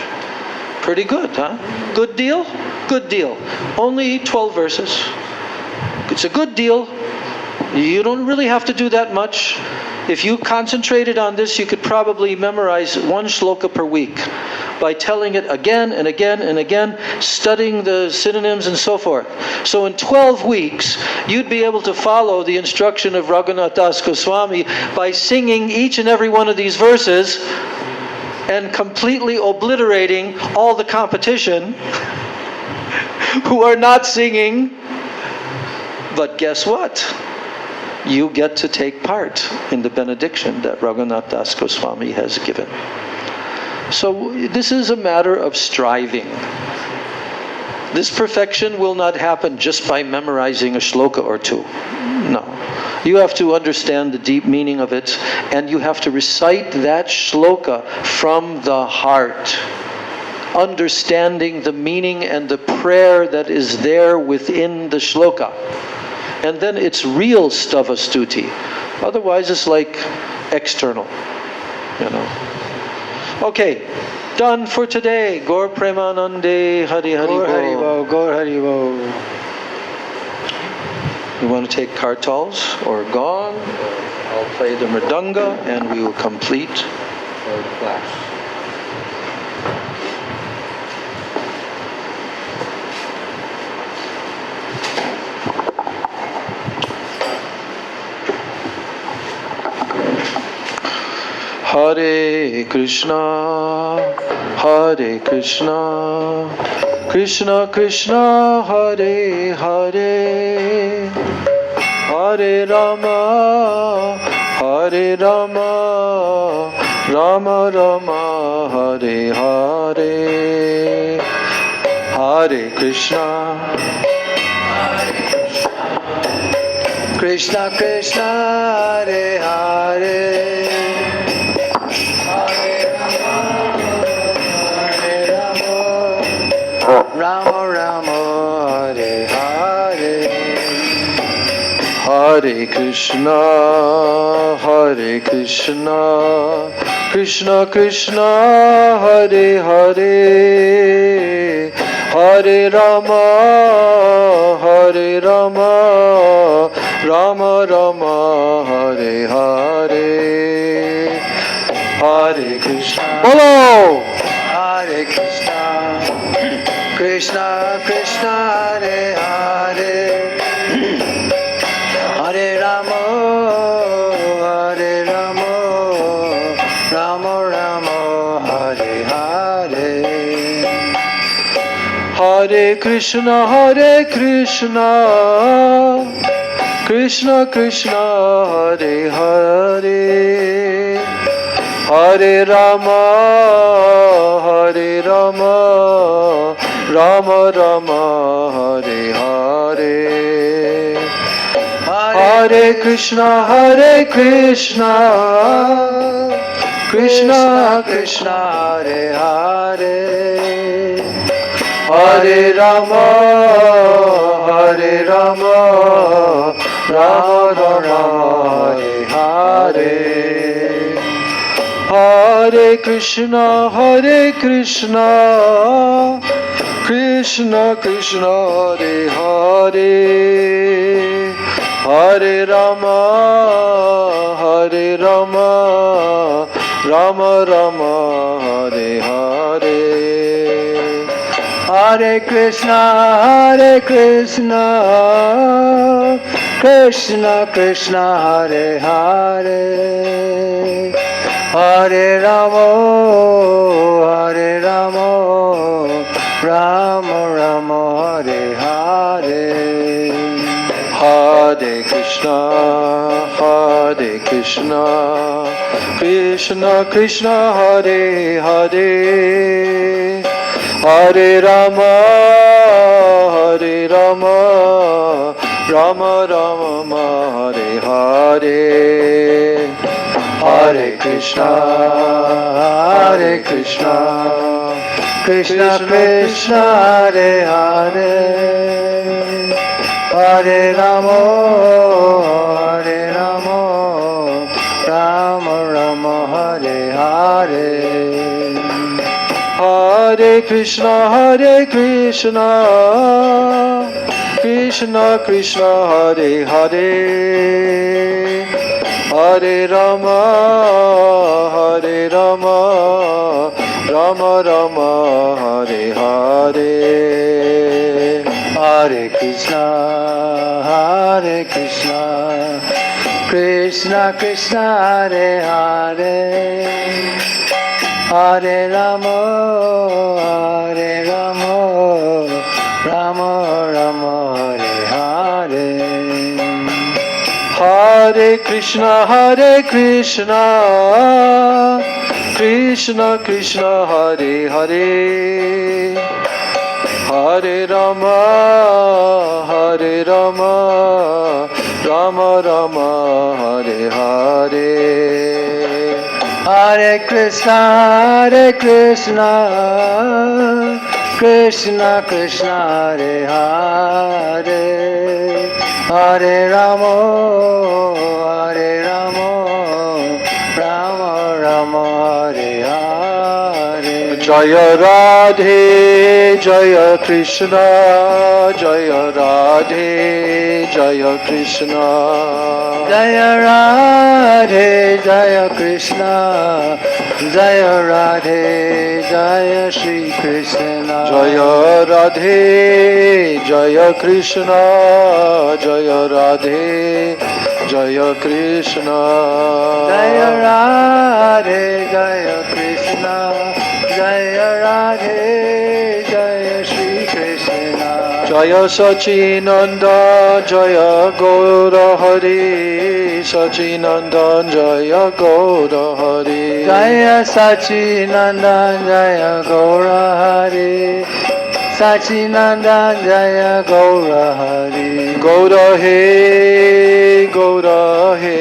Pretty good, huh? Good deal? Good deal. Only 12 verses. It's a good deal. You don't really have to do that much. If you concentrated on this, you could probably memorize one shloka per week by telling it again and again and again, studying the synonyms and so forth. So in 12 weeks, you'd be able to follow the instruction of Raghunath Das Goswami by singing each and every one of these verses and completely obliterating all the competition who are not singing. But guess what? You get to take part in the benediction that Raghunath Das Goswami has given. So this is a matter of striving. This perfection will not happen just by memorizing a shloka or two. No. You have to understand the deep meaning of it, and you have to recite that shloka from the heart, understanding the meaning and the prayer that is there within the shloka. And then it's real stava stuti. Otherwise it's like external, you know. Okay, done for today. Gaur Premanande, Hari Hari Gaur Hari Bol. Bo, Gaur Hari Bo. You want to take kartals or gong? I'll play the mridanga and we will complete Or clash. Hare Krishna, Hare Krishna, Krishna Krishna, Hare Hare, Hare Rama, Hare Rama, Rama Rama, Hare Hare, Hare Krishna, Krishna Krishna, Hare Hare. Rama Rama, Hare Hare. Hare Krishna, Hare Krishna, Krishna Krishna, Hare Hare, Hare Rama, Hare Rama, Rama Rama, Hare Hare, Hare Krishna. Bolo! Hare Krishna, Krishna Krishna, Hare Hare, Hare Rama, Hare Rama, Rama Rama, Hare Hare. Hare Krishna, Krishna Krishna, Hare Hare, Hare Rama, Hare Rama, Rama Rama, Hare Hare. Hare Krishna, Krishna Krishna, Hare Hare, Hare Rama, Hare Rama, Rama Rama, Hare Hare. Hare Krishna, Krishna Krishna, Hare Hare, Hare Rama, Hare Rama, Rama Rama, Hare Hare. Hare Krishna, Krishna Krishna, Hare Hare. Hare Rama, Hare Rama, Rama Rama, Hare Hare. Hare Krishna, Krishna Krishna, Hare Hare, Hare Rama, Rama Rama, Hare Hare. Hare Krishna, Krishna Krishna, Hare Hare, Hare Rama, Rama Rama, Hare Hare. Hare Krishna, Krishna Krishna, Hare Hare, Hare Rama, Rama Rama, Hare Hare. Hare Krishna, Krishna Krishna, Hare Hare, Hare Rama, Rama Rama, Hare Hare. Hare Krishna, Krishna Krishna, Hare Hare, Hare Rama, Rama Rama, Hare Hare. Hare Krishna, Krishna Krishna, Hare Hare, Hare Rama, Rama Rama, Hare Hare. Jaya Radhe, Jaya Krishna, Jaya Radhe, Jaya Krishna. Jaya Radhe, Jaya Krishna, Jaya Radhe, Jaya Shri Krishna. Jaya Radhe, Jaya Krishna, Jaya Radhe, Jaya Krishna. Jaya Radhe, Jaya Krishna, Jaya Radhe, Jaya Shri Krishna. Jaya Sachinanda, Jaya Gaura Hari, Sachinanda, Jaya Gaura Hari. Jaya Sachinanda, Jaya Gaura Hari, Sachinanda, Jaya Gaura Hari. Gaura He, Gaura He,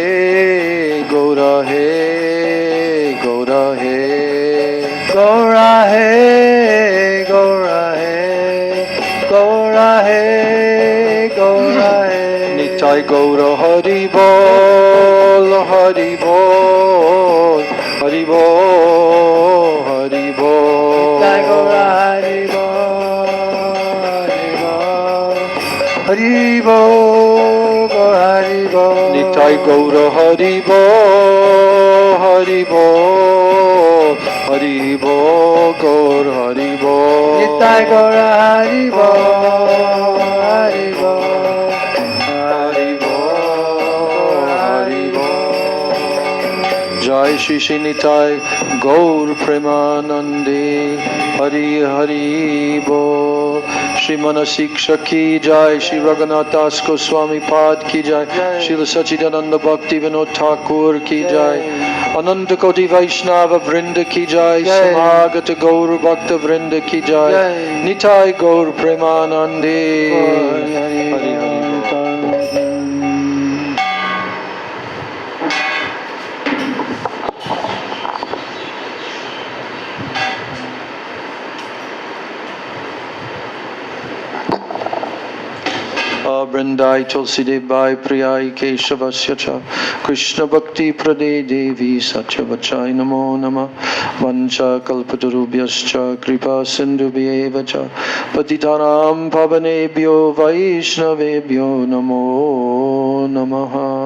Gaura He, Gaura He. Gaura He, Gaura He, Gaura He, Gaura He. Nitai Gaura Hari Bol, Hari Bol, Hari Bol, Hari Bol. Nitai Gaura Hari Bol, Hari Bol, Gaura Hari Bol. Nitai Gaura Hari Bol, Hari Bol, Hari Bol, Gaur Hari Bol. Nitai Gaura Hari Bol, Hari Bol. Hari Bol, Hari Bol. Jai Shri Shri Nitai Gaur Premanande, Hari Hari Bol. Shri Manah-siksa ki jai, Shri Raghunath Das Goswami Pad ki jai, Srila Sachidananda Bhakti Vinod Thakur ki jai, Ananta Koti Vaishnava Vrinda ki jai, Samagata Gaur Bhakta Vrinda ki jai, Nitai Gaur Premanande. Hari Hari Bol. Vrindai Tulsidev Bhai Priyai Keshavasya Cha Krishna Bhakti Prade Devi Satyavachai Namo Nama Vancha Kalpatarubhyascha Kripa Sindhubhyeva Cha Patitanam Pavanebhyo Vaishnavebhyo Namo Namaha.